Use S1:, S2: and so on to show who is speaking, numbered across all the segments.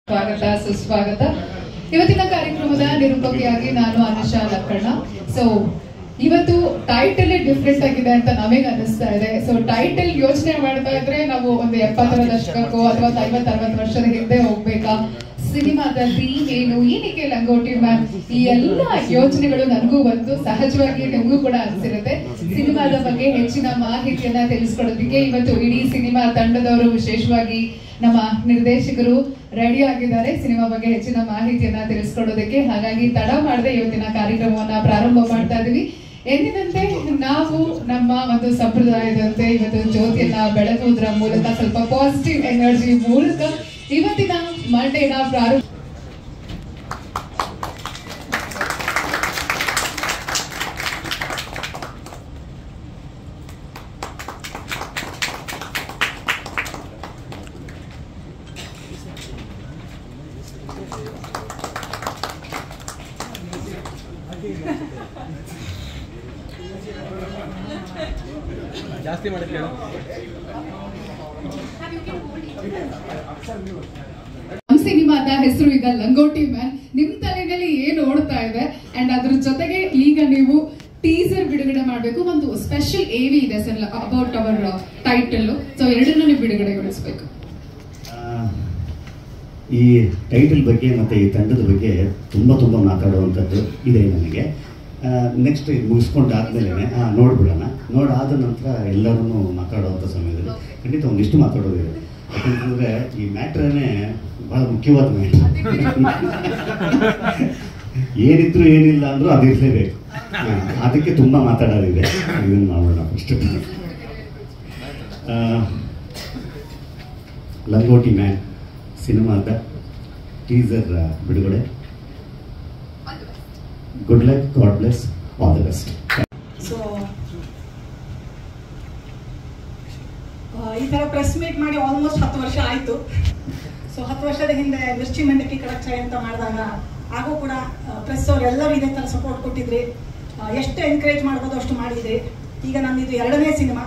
S1: ಸ್ವಾಗತ ಸುಸ್ವಾಗತ. ಇವತ್ತಿನ ಕಾರ್ಯಕ್ರಮದ ನಿರೂಪಕಿಯಾಗಿ ನಾನು ಅನುಷಾ ಲಕ್ಕಣ್ಣ. ಸೊ ಇವತ್ತು ಟೈಟಲ್ ಡಿಫ್ರೆಂಟ್ ಆಗಿದೆ ಅಂತ ನಮಗೆ ಅನಿಸ್ತಾ ಇದೆ. ಸೊ ಟೈಟಲ್ ಯೋಚನೆ ಮಾಡ್ತಾ ಇದ್ರೆ ನಾವು ಒಂದು 70ರ ದಶಕಕ್ಕೋ ಅಥವಾ 50-60 ವರ್ಷದ ಹಿಂದೆ ಹೋಗ್ಬೇಕಾ, ಸಿನಿಮಾದ ಥೀಮ್ ಏನು, ಏನಕ್ಕೆ ಲಂಗೋಟಿ ಮ್ಯಾಮ್, ಈ ಎಲ್ಲ ಯೋಚನೆಗಳು ನನಗೂ ಬಂತು. ಸಹಜವಾಗಿ ನಿಮಗೂ ಕೂಡ ಅನಿಸಿರುತ್ತೆ. ಸಿನಿಮಾದ ಬಗ್ಗೆ ಹೆಚ್ಚಿನ ಮಾಹಿತಿಯನ್ನ ತಿಳಿಸ್ಕೊಡೋದಕ್ಕೆ ಇವತ್ತು ಇಡೀ ಸಿನಿಮಾ ತಂಡದವರು, ವಿಶೇಷವಾಗಿ ನಮ್ಮ ನಿರ್ದೇಶಕರು ರೆಡಿ ಆಗಿದ್ದಾರೆ ಸಿನಿಮಾ ಬಗ್ಗೆ ಹೆಚ್ಚಿನ ಮಾಹಿತಿಯನ್ನ ತಿಳಿಸ್ಕೊಡೋದಕ್ಕೆ. ಹಾಗಾಗಿ ತಡ ಮಾಡದೆ ಇವತ್ತಿನ ಕಾರ್ಯಕ್ರಮವನ್ನ ಪ್ರಾರಂಭ ಮಾಡ್ತಾ ಇದೀವಿ. ಎಂದಿನಂತೆ ನಾವು ನಮ್ಮ ಒಂದು ಸಂಪ್ರದಾಯದಂತೆ ಇವತ್ತು ಜ್ಯೋತಿಯನ್ನ ಬೆಳಗುವುದರ ಮೂಲಕ, ಸ್ವಲ್ಪ ಪಾಸಿಟಿವ್ ಎನರ್ಜಿ ಮೂಲಕ ಇವತ್ತಿನ ಮಂಡೇನ ಪ್ರಾರಂಭ.
S2: ಜಾಸ್ತಿ ಮಾಡಿದ್ರೆ
S1: ಸಿನಿಮಾದ ಹೆಸರು ಈಗ ಲಂಗೋಟಿ ಮ್ಯಾನ್. ನಿಮ್ ತಲೆಯಲ್ಲಿ ಏನ್ ಓಡ್ತಾ ಇದೆ ಅಂಡ್ ಅದ್ರ ಜೊತೆಗೆ ಈಗ ನೀವು ಟೀಸರ್ ಬಿಡುಗಡೆ ಮಾಡಬೇಕು. ಒಂದು ಸ್ಪೆಷಲ್ AV ಇದೆ sir about our title. So ಎರಡನ್ನೂ ನೀವು ಬಿಡುಗಡೆಗೊಳಿಸಬೇಕು.
S3: ಈ ಟೈಟಲ್ ಬಗ್ಗೆ ಮತ್ತು ಈ ತಂಡದ ಬಗ್ಗೆ ತುಂಬ ಮಾತಾಡುವಂಥದ್ದು ಇದೆ ನನಗೆ. ನೆಕ್ಸ್ಟ್ ಇದು ಮುಗಿಸ್ಕೊಂಡಾದ್ಮೇಲೆ ನೋಡ್ಬಿಡೋಣ. ನೋಡಾದ ನಂತರ ಎಲ್ಲರೂ ಮಾತಾಡುವಂಥ ಸಮಯದಲ್ಲಿ ಖಂಡಿತ ಒಂದಿಷ್ಟು ಮಾತಾಡೋದಿದೆ. ಯಾಕಂತಂದರೆ ಈ ಮ್ಯಾಟ್ರೇ ಭಾಳ ಮುಖ್ಯವಾದ ಮ್ಯಾಟ್ರ್. ಏನಿದ್ರು ಏನಿಲ್ಲ ಅಂದರೂ ಅದಿರಲೇಬೇಕು. ಅದಕ್ಕೆ ತುಂಬ ಮಾತಾಡೋದಿದೆ. ಇದನ್ನು ಮಾಡೋಣ ಫಸ್ಟ್. ಲಂಗೋಟಿ ಮ್ಯಾನ್ ಸಿನಿಮಾದ ಟೀಸರ್ ಬಿಡುಗಡೆ. Good luck, god bless, all the best.
S4: So ಈ ಥರ ಪ್ರೆಸ್ ಮೀಟ್ ಮಾಡಿ ಆಲ್ಮೋಸ್ಟ್ 10 ವರ್ಷ ಆಯಿತು. ಸೊ 10 ವರ್ಷದ ಹಿಂದೆ ಮಿರ್ಚಿ ಮಂಡಕ್ಕಿ ಕಡಚಾಯ್ ಅಂತ ಮಾಡಿದಾಗ ಆಗೂ ಕೂಡ ಪ್ರೆಸ್ ಅವರೆಲ್ಲರೂ ಇದೇ ಥರ ಸಪೋರ್ಟ್ ಕೊಟ್ಟಿದ್ರಿ. ಎಷ್ಟು ಎನ್ಕರೇಜ್ ಮಾಡ್ಬೋದು ಅಷ್ಟು ಮಾಡಿದ್ರಿ. ಈಗ ನಮ್ಮಿದು 2ನೇ ಸಿನಿಮಾ.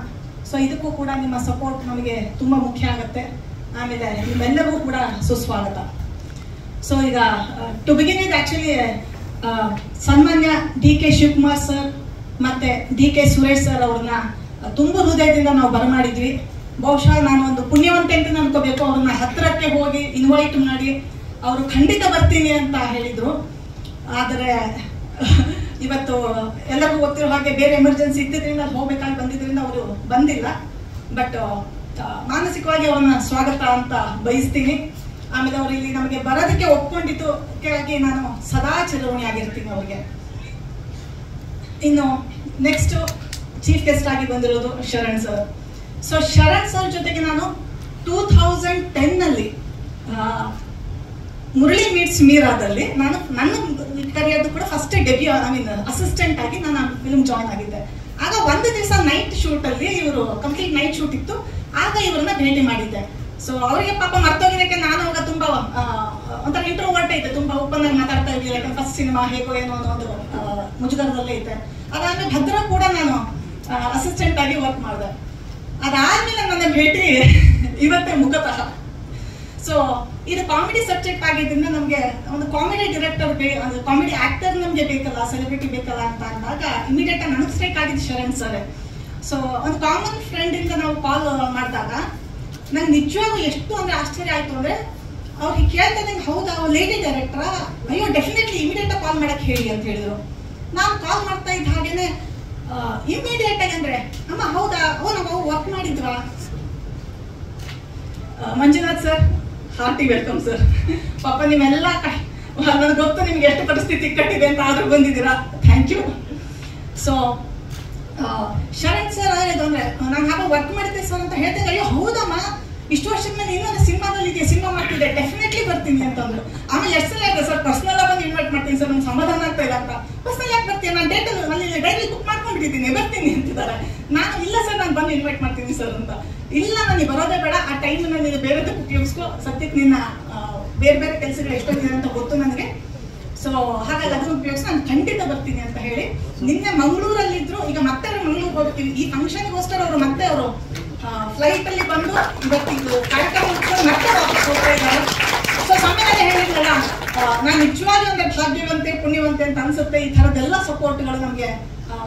S4: ಸೊ ಇದಕ್ಕೂ ಕೂಡ ನಿಮ್ಮ ಸಪೋರ್ಟ್ ನಮಗೆ ತುಂಬ ಮುಖ್ಯ ಆಗುತ್ತೆ. ಆಮೇಲೆ ನಿಮ್ಮೆಲ್ಲರಿಗೂ ಕೂಡ ಸುಸ್ವಾಗತ. ಸೊ ಈಗ ಟು ಬಿಗಿನ್ ವಿತ್ ಆ್ಯಕ್ಚುಲಿ ಸನ್ಮಾನ್ಯ DK ಶಿವಕುಮಾರ್ ಸರ್ ಮತ್ತು DK ಸುರೇಶ್ ಸರ್ ಅವ್ರನ್ನ ತುಂಬ ಹೃದಯದಿಂದ ನಾವು ಬರಮಾಡಿದ್ವಿ. ಬಹುಶಃ ನಾನು ಒಂದು ಪುಣ್ಯವಂತೆ ಅಂತ ಅನ್ಕೋಬೇಕು. ಅವ್ರನ್ನ ಹತ್ತಿರಕ್ಕೆ ಹೋಗಿ ಇನ್ವೈಟ್ ಮಾಡಿ ಅವರು ಖಂಡಿತ ಬರ್ತೀನಿ ಅಂತ ಹೇಳಿದರು. ಆದರೆ ಇವತ್ತು ಎಲ್ಲರಿಗೂ ಗೊತ್ತಿರೋ ಹಾಗೆ ಬೇರೆ ಎಮರ್ಜೆನ್ಸಿ ಇದ್ದಿದ್ದರಿಂದ ಅದು ಹೋಗ್ಬೇಕಾಗಿ ಬಂದಿದ್ದರಿಂದ ಅವರು ಬಂದಿಲ್ಲ. ಬಟ್ ಮಾನಸಿಕವಾಗಿ ಅವ್ರನ್ನ ಸ್ವಾಗತ ಅಂತ ಬಯಸ್ತೀನಿ. ಆಮೇಲೆ ಅವರು ಇಲ್ಲಿ ನಮಗೆ ಬರೋದಕ್ಕೆ ಒಪ್ಕೊಂಡಿದ್ದಕ್ಕಾಗಿ ನಾನು ಸದಾ ಚಿರಋಣಿಯಾಗಿರ್ತೀನಿ ಅವ್ರಿಗೆ. ಇನ್ನು ನೆಕ್ಸ್ಟ್ ಚೀಫ್ ಗೆಸ್ಟ್ ಆಗಿ ಬಂದಿರೋದು Sharan sir. So Sharan sir ಜೊತೆಗೆ ನಾನು 2010ನಲ್ಲಿ ಮುರಳಿ ಮೀಟ್ಸ್ ಮೀರಾದಲ್ಲಿ ನಾನು ನನ್ನ ಕರಿಯರ್ದು ಕೂಡ ಫಸ್ಟ್ ಡೆಬ್ಯೂ, ಅಸಿಸ್ಟೆಂಟ್ ಆಗಿ ನಾನು ಫಿಲ್ಮ್ ಜಾಯ್ನ್ ಆಗಿದ್ದೆ. ಆಗ ಒಂದು ದಿವಸ ನೈಟ್ ಶೂಟಲ್ಲಿ ಇವರು ಕಂಪ್ಲೀಟ್ ನೈಟ್ ಶೂಟ್ ಇತ್ತು. ಆಗ ಇವರನ್ನ ಭೇಟಿ ಮಾಡಿದ್ದೆ. ಸೊ ಅವರಿಗೆ ಪಾಪ ಮರ್ತೋಗಿದ್ದಕ್ಕೆ ನಾನು ಆಗ ತುಂಬ ಒಂಥರ ಇಂಟ್ರೋವರ್ಟ್ ಐತೆ, ತುಂಬ ಓಪನ್ ಆಗಿ ಮಾತಾಡ್ತಾ ಇದ್ವಿ. ಯಾಕಂದ್ರೆ ಫಸ್ಟ್ ಸಿನಿಮಾ ಹೇಗೋ ಏನೋ ಅನ್ನೋ ಒಂದು ಮುಜುಗರದಲ್ಲೇ ಐತೆ. ಅದಾದ್ಮೇಲೆ ಭದ್ರ ಕೂಡ ನಾನು ಅಸಿಸ್ಟೆಂಟ್ ಆಗಿ ವರ್ಕ್ ಮಾಡಿದೆ. ಅದಾದ್ಮೇಲೆ ನನ್ನ ಭೇಟಿ ಇವತ್ತೇ ಮುಖತಃ. ಸೊ ಇದು ಕಾಮಿಡಿ ಸಬ್ಜೆಕ್ಟ್ ಆಗಿದ್ದರಿಂದ ನಮಗೆ ಒಂದು ಕಾಮಿಡಿ ಡೈರೆಕ್ಟರ್ ಕಾಮಿಡಿ ಆಕ್ಟರ್ ನಮಗೆ ಬೇಕಲ್ಲ, ಸೆಲೆಬ್ರಿಟಿ ಬೇಕಲ್ಲ ಅಂತ ಅಂದಾಗ ಇಮಿಡಿಯೇಟ್ ಆಗಿ ನನಗೆ ಸ್ಟ್ರೈಕ್ ಆಗಿದ್ದು ಶರಣ್ ಸರ್. ಸೊ ಒಂದು ಕಾಮನ್ ಫ್ರೆಂಡ್ ಇಂದ ನಾವು ಕಾಲ್ ಮಾಡಿದಾಗ ನಂಗೆ ನಿಜವಾಗೂ ಎಷ್ಟು ಅಂದ್ರೆ ಆಶ್ಚರ್ಯ ಆಯ್ತು. ಅಂದ್ರೆ ಅವ್ರಿಗೆ ಕೇಳ್ತಾ ನಂಗೆ ಹೌದಾ ಲೇಡಿ ಡೈರೆಕ್ಟರಾ, ಅಯ್ಯೋ ಡೆಫಿನೆಟ್ಲಿ ಇಮಿಡಿಯೇಟ್ ಆಗಿ ಕಾಲ್ ಮಾಡಕ್ ಹೇಳಿ ಅಂತ ಹೇಳಿದ್ರು. ನಾನು ಕಾಲ್ ಮಾಡ್ತಾ ಇದ್ದ ಹಾಗೇನೆ ಇಮಿಡಿಯೇಟ್ ಆಗಿ ಅಂದ್ರೆ ಅಮ್ಮ ಹೌದಾ, ನಾವು ವರ್ಕ್ ಮಾಡಿದ್ವಾ. Manjunath sir, hearty welcome sir. ಪಾಪ ನೀವೆಲ್ಲ ನನಗೆ ಗೊತ್ತು ನಿಮ್ಗೆ ಎಷ್ಟು ಪರಿಸ್ಥಿತಿ ಕಟ್ಟಿದೆ ಅಂತ, ಆದ್ರೂ ಬಂದಿದ್ದೀರಾ, thank you. So Sharan sir ಹೇಳಿದ್ರು ಅಂದ್ರೆ ನಾನು ಹಾಗೆ ವರ್ಕ್ ಮಾಡಿದ್ದೆ ಸರ್ ಅಂತ ಹೇಳ್ತಿದ್ದೆ. ಅಯ್ಯೋ ಹೌದಮ್ಮ, ಇಷ್ಟು ವರ್ಷದ ಮೇಲೆ ಇನ್ನೊಂದು ಸಿನಿಮಾದಲ್ಲಿ ಇದೆಯಾ, ಸಿನಿಮಾ ಮಾಡ್ತಿದ್ದೆ, ಡೆಫಿನೆಟ್ಲಿ ಬರ್ತೀನಿ ಅಂತಂದ್ರು. ಆಮೇಲೆ ಎಷ್ಟು ಸಲ ಇದೆ ಸರ್ ಪರ್ಸನಲ್ ಆಗಿ ಇನ್ವೈಟ್ ಮಾಡ್ತೀನಿ ಸರ್, ನಮ್ಗೆ ಸಮಾಧಾನ ಆಗ್ತಾ ಇಲ್ಲ ಅಂತ. ಪರ್ಸನಲ್ ಯಾಕೆ ಬರ್ತೀನಿ, ನಾನು ಡೈಲಿ ಬುಕ್ ಮಾಡ್ಕೊಂಡಿದ್ದೀನಿ, ಬರ್ತೀನಿ ಅಂತಿದ್ದಾರೆ. ನಾನು ಇಲ್ಲ ಸರ್, ನಾನು ಬಂದು ಇನ್ವೈಟ್ ಮಾಡ್ತೀನಿ ಸರ್ ಅಂತ. ಇಲ್ಲ ನನಗೆ ಬರೋದೇ ಬೇಡ, ಆ ಟೈಮನ್ನ ನೀನು ಬೇರೆದಕ್ಕೆ ಉಪಯೋಗಿಸ್ಕೊ, ಸದ್ಯಕ್ಕೆ ನಿನ್ನ ಬೇರೆ ಬೇರೆ ಕೆಲಸಗಳು ಎಷ್ಟೊಂದಿದೆ ಅಂತ ಗೊತ್ತು ನನಗೆ. ಸೊ ಹಾಗಾಗಿ ಅದನ್ನು ಉಪಯೋಗಿಸಿ ನಾನು ಖಂಡಿತ ಬರ್ತೀನಿ ಅಂತ ಹೇಳಿ ನಿನ್ನೆ ಮಂಗಳೂರಲ್ಲಿದ್ರು. ಈಗ ಮತ್ತೆ ಮಂಗಳೂರಿಗೆ ಹೋಗ್ತೀವಿ. ಈ ಫಂಕ್ಷನ್ಗೋಸ್ಕರ ಅವರು ಮತ್ತೆ ಅವರು ಫ್ಲೈಟ್ ಅಲ್ಲಿ ಬಂದು ಇವತ್ತಿದ್ದು ಕಾರ್ಯಕ್ರಮ ಮತ್ತೆ ವಾಪಸ್ ಹೋಗ್ತಾ ಇದ್ದಾರೆ. ಸೊ ಸಮಯ ನಾನು ನಿಜವಾಗ್ಲೂ ಅಂದ್ರೆ ಭಾಗ್ಯವಂತೆ ಪುಣ್ಯವಂತೆ ಅಂತ ಅನ್ಸುತ್ತೆ ಈ ಥರದ್ದೆಲ್ಲ ಸಪೋರ್ಟ್ಗಳು ನಮಗೆ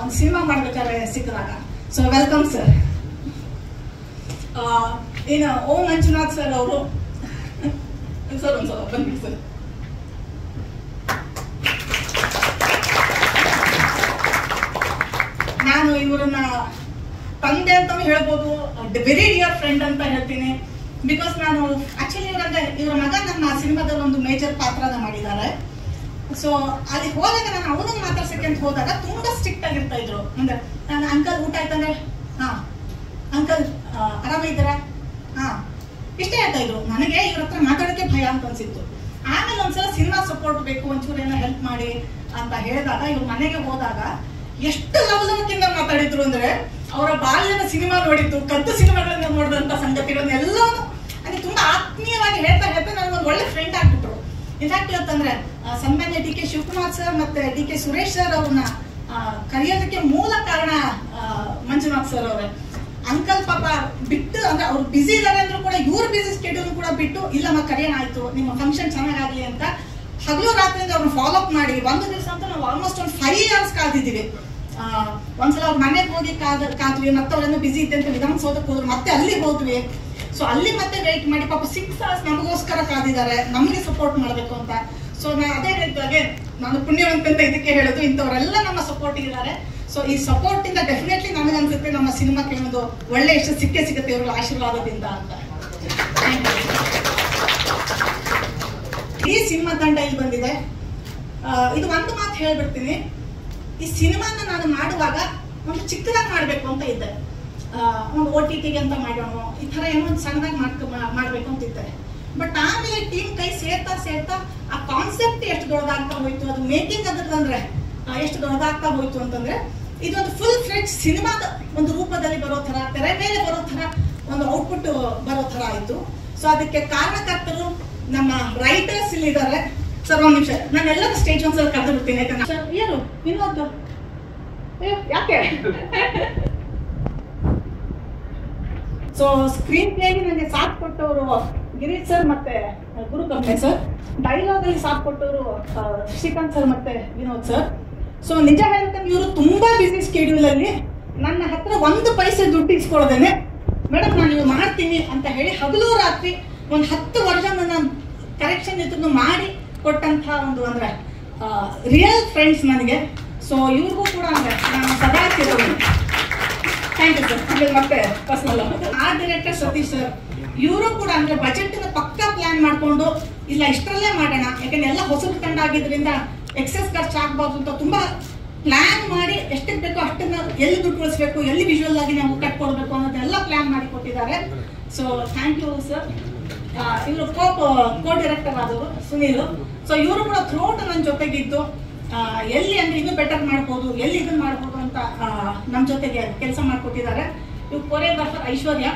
S4: ಒಂದು ಸಿನಿಮಾ ಮಾಡ್ಬೇಕಾದ್ರೆ ಸಿಕ್ಕಿದಾಗ. So welcome sir. ಏನು ಓಂ ಮಂಜುನಾಥ್ ಸರ್ ಅವರು ಸರ್ ಒಂದ್ಸಲ ಬನ್ನಿ ಸರ್. ನಾನು ಇವರನ್ನ ತಂದೆ ಅಂತಾನು ಹೇಳ್ಬೋದು, ವೆರಿ ಡಿಯರ್ ಫ್ರೆಂಡ್ ಅಂತ ಹೇಳ್ತೀನಿ. ಬಿಕಾಸ್ ನಾನು ಆಕ್ಚುಲಿ ಇವರ ಮಗ ನನ್ನ ಸಿನಿಮಾದಲ್ಲಿ ಒಂದು ಮೇಜರ್ ಪಾತ್ರನ ಮಾಡಿದ್ದಾರೆ. ಸೊ ಅಲ್ಲಿ ಹೋದಾಗ ನಾನು ಅವನನ್ನ ಮಾತಾಡ್ಸಕ್ಕೆ ಅಂತ ಹೋದಾಗ ತುಂಬಾ ಸ್ಟ್ರಿಕ್ಟ್ ಆಗಿರ್ತಾ ಇದ್ರು. ಅಂದ್ರೆ ನಾನು ಅಂಕಲ್ ಊಟ ಆಯ್ತಂದ್ರೆ ಹಾ ಅಂಕಲ್ ಆರಾಮಿದ್ದೀರಾ ಹಾ ಇಷ್ಟೇ ಹೇಳ್ತಾ ಇದ್ರು. ನನಗೆ ಇವ್ರ ಹತ್ರ ಮಾತಾಡೋಕ್ಕೆ ಭಯ ಅಂತ ಅನ್ಸಿತ್ತು. ಆಮೇಲೆ ಒಂದ್ಸಲ ಸಿನಿಮಾ ಸಪೋರ್ಟ್ ಬೇಕು, ಒಂಚೂರು ಏನೋ ಹೆಲ್ಪ್ ಮಾಡಿ ಅಂತ ಹೇಳಿದಾಗ ಇವ್ರ ಮನೆಗೆ ಹೋದಾಗ ಎಷ್ಟು ಲವಲವಿಕೆಯಿಂದ ಮಾತಾಡಿದ್ರು ಅಂದ್ರೆ ಅವರ ಬಾಲ್ಯದ ಸಿನಿಮಾ ನೋಡಿದ್ದು, ಕದ್ದು ಸಿನಿಮಾಗಳನ್ನ ನೋಡಿದಂತ ಸಂಗತಿಗಳನ್ನೆಲ್ಲ ಅಂದ್ರೆ ತುಂಬಾ ಆತ್ಮೀಯವಾಗಿ ಹೇಳ್ತಾ ನನಗೊಂದು ಒಳ್ಳೆ ಫ್ರೆಂಡ್ ಆಗ್ಬಿಟ್ರು. ಇನ್ಫ್ಯಾಕ್ಟ್ ಇವತ್ತಂದ್ರೆ ಸನ್ಮಾನ್ಯ ಡಿ ಕೆ ಶಿವಕುಮಾರ್ ಸರ್ ಮತ್ತೆ ಡಿ ಕೆ ಸುರೇಶ್ ಸರ್ ಅವ್ರನ್ನ ಕರೆಯೋದಕ್ಕೆ ಮೂಲ ಕಾರಣ ಮಂಜುನಾಥ್ ಸರ್ ಅವರೇ. ಅಂಕಲ್ ಪಾಪ ಬಿಟ್ಟು ಅಂದ್ರೆ ಅವ್ರು ಬಿಸಿ ಇದಾರೆ ಅಂದ್ರೂ ಕೂಡ ಇವ್ರ ಬಿಸಿ ಸ್ಕೆಡ್ಯೂಲ್ ಕೂಡ ಬಿಟ್ಟು ಇಲ್ಲಮ್ಮ ಕರೆಯೋಣ ಆಯ್ತು ನಿಮ್ಮ ಫಂಕ್ಷನ್ ಚೆನ್ನಾಗಾಗ್ಲಿ ಅಂತ ಹಗಲು ರಾತ್ರಿಯಿಂದ ಅವ್ರನ್ನ ಫಾಲೋ ಅಪ್ ಮಾಡಿ ಒಂದು ದಿವಸ ಅಂತ ನಾವು ಆಲ್ಮೋಸ್ಟ್ ಒಂದು 5 hours ಕಾದಿದ್ದೀವಿ. ಒಂದ್ಸಲ ಅವ್ರ ಮನೆಗೆ ಹೋಗಿ ಕಾದ್ವಿ, ಮತ್ತೆ ಅವ್ರೇನೋ ಬಿಸಿ ಇದ್ದೆ ಅಂತ ವಿಧಾನಸೌಧಕ್ಕೆ ಹೋದ್ರು, ಮತ್ತೆ ಅಲ್ಲಿ ಹೋದ್ವಿ. ಸೊ ಅಲ್ಲಿ ಮತ್ತೆ ವೇಟ್ ಮಾಡಿ ಪಾಪ 6 hours ನಮಗೋಸ್ಕರ ಕಾದಿದ್ದಾರೆ, ನಮ್ಗೆ ಸಪೋರ್ಟ್ ಮಾಡ್ಬೇಕು ಅಂತ. ಸೊ ಅದೇ ರೀತಿಯಾಗಿ ನಾನು ಪುಣ್ಯವಂತ ಅಂತ ಇದಕ್ಕೆ ಹೇಳೋದು, ಇಂಥವರೆಲ್ಲ ನಮ್ಮ ಸಪೋರ್ಟ್ ಇದ್ದಾರೆ. ಸೊ ಈ ಸಪೋರ್ಟ್ ಇಂದ ಡೆಫಿನೆಟ್ಲಿ ನನಗನ್ಸುತ್ತೆ ನಮ್ಮ ಸಿನಿಮಾಕ್ಕೆ ಒಂದು ಒಳ್ಳೆ ಎಷ್ಟು ಸಿಗುತ್ತೆ ಇವ್ರ ಆಶೀರ್ವಾದದಿಂದ ಅಂತ. ಈ ಸಿನಿಮಾ ತಂಡ ಇಲ್ಲಿ ಬಂದಿದೆ. ಇದು ಒಂದು ಮಾತು ಹೇಳ್ಬಿಡ್ತೀನಿ, ಈ ಸಿನಿಮಾನ ನಾನು ಮಾಡುವಾಗ ಒಂದು ಚಿಕ್ಕದಾಗಿ ಮಾಡ್ಬೇಕು ಅಂತ ಇದ್ದೆ. ಒಂದು OTT ಅಂತ ಮಾಡೋಣ, ಈ ತರ ಏನೋ ಒಂದು ಸಣ್ಣದಾಗಿ ಮಾಡ್ಬೇಕು ಅಂತ ಇದ್ದೆ. ಬಟ್ ಆಮೇಲೆ ಟೀಮ್ ಕೈ ಸೇರ್ತಾ ಆ ಕಾನ್ಸೆಪ್ಟ್ ಎಷ್ಟು ದೊಡ್ಡದಾಗ್ತಾ ಹೋಯ್ತು, ಅದು ಮೇಕಿಂಗ್ ಅದ್ರದಂದ್ರೆ ಎಷ್ಟು ದೊಡ್ಡದಾಗ್ತಾ ಹೋಯ್ತು ಅಂತಂದ್ರೆ ಇದೊಂದು ಫುಲ್ ಫ್ಲೆಜ್ ಸಿನಿಮಾದ ಒಂದು ರೂಪದಲ್ಲಿ ಬರೋ ತರ, ತೆರೆ ಮೇಲೆ ಬರೋ ತರ ಒಂದು ಔಟ್ಪುಟ್ ಬರೋ ತರ ಆಯ್ತು. ಸೊ ಅದಕ್ಕೆ ಕಾರಣಕರ್ತರು ನಮ್ಮ ರೈಟರ್ಸ್ ಇಲ್ಲಿ ಇದ್ದಾರೆ. ಸರ್ ಒಂದ್ ನಿಮಿಷ ನಾನು ಎಲ್ಲರೂ ಸ್ಟೇಜ್ ಒಂದ್ಸಲ ಕರೆದು ಬಿಡ್ತೀನಿ. ಯಾಕಂದ್ರೆ ಏನು ಇನ್ನೊಂದು ಯಾಕೆ ಸೊ ಸ್ಕ್ರೀನ್ ಪ್ಲೇಗೆ ನನಗೆ ಸಾಥ್ ಕೊಟ್ಟವರು ಗಿರೀಶ್ ಸರ್ ಮತ್ತೆ ಗುರು ಕಮ್ಮೆ ಸರ್, ಡೈಲಾಗ್ ಅಲ್ಲಿ ಸಾಥ್ ಕೊಟ್ಟವರು ಶ್ರೀಕಾಂತ್ ಸರ್ ಮತ್ತೆ ವಿನೋದ್ ಸರ್. ಸೊ ನಿಜ ಹೇಳ್ಬೇಕಂದ್ರೆ ಇವರು ತುಂಬಾ ಬಿಸಿ ಸ್ಕೆಡ್ಯೂಲ್ ಅಲ್ಲಿ ನನ್ನ ಹತ್ರ 1 ಪೈಸೆ ದುಡ್ಡು ಇಸ್ಕೊಳ್ಳೋದೇನೆ ಮೇಡಮ್ ನಾನು ಇವು ಮಾಡ್ತೀನಿ ಅಂತ ಹೇಳಿ ಹಗಲು ರಾತ್ರಿ ಒಂದು 10 ವರ್ಷ ನನ್ನ ಕರೆಕ್ಷನ್ ಇದ್ರು ಮಾಡಿ ಕೊಟ್ಟಂತ ಒಂದು ಅಂದ್ರೆ ರಿಯಲ್ ಫ್ರೆಂಡ್ಸ್ ನನಗೆ. ಸೊ ಇವ್ರಿಗೂ ಕೂಡ ಅಂದ್ರೆ ನಾನು ಸದಾ ಕೇಳೋದು ಥ್ಯಾಂಕ್ ಯು ಸರ್. ಮತ್ತೆ personal art director Satish sir, ಇವರು ಕೂಡ ಅಂದ್ರೆ ಬಜೆಟ್ ಪಕ್ಕಾ ಪ್ಲಾನ್ ಮಾಡ್ಕೊಂಡು ಇಲ್ಲ ಇಷ್ಟರಲ್ಲೇ ಮಾಡೋಣ, ಯಾಕಂದ್ರೆ ಎಲ್ಲ ಹೊಸದು ತಂಡ ಆಗಿದ್ರಿಂದ ಎಕ್ಸೆಸ್ ಖರ್ಚು ಆಗ್ಬಾರ್ದು ಅಂತ ತುಂಬಾ ಪ್ಲಾನ್ ಮಾಡಿ ಎಷ್ಟಕ್ಕೆ ಬೇಕೋ ಅಷ್ಟನ್ನ ಎಲ್ಲಿ ದುಡ್ಡು ಉಳಿಸ್ಬೇಕು, ಎಲ್ಲಿ ವಿಜುವಲ್ ಆಗಿ ನಾವು ಕಟ್ಕೊಡ್ಬೇಕು ಅನ್ನೋದೆಲ್ಲ ಪ್ಲಾನ್ ಮಾಡಿ ಕೊಟ್ಟಿದ್ದಾರೆ. So thank you sir. ಇವರು ಕೋ ಡೈರೆಕ್ಟರ್ ಆದವರು ಸುನೀಲ್. ಸೊ ಇವರು ಕೂಡ ಥ್ರೋಟ್ ನನ್ನ ಜೊತೆಗಿದ್ದು ಎಲ್ಲಿ ಅಂದ್ರೆ ಇನ್ನೂ ಬೆಟರ್ ಮಾಡ್ಬೋದು, ಎಲ್ಲಿ ಇದನ್ನ ಮಾಡ್ಬೋದು ಅಂತ ನಮ್ಮ ಜೊತೆಗೆ ಕೆಲಸ ಮಾಡಿಕೊಟ್ಟಿದ್ದಾರೆ. ಇವ್ರು ಕೊರಿಯೋಗ್ರಾಫರ್ ಐಶ್ವರ್ಯ.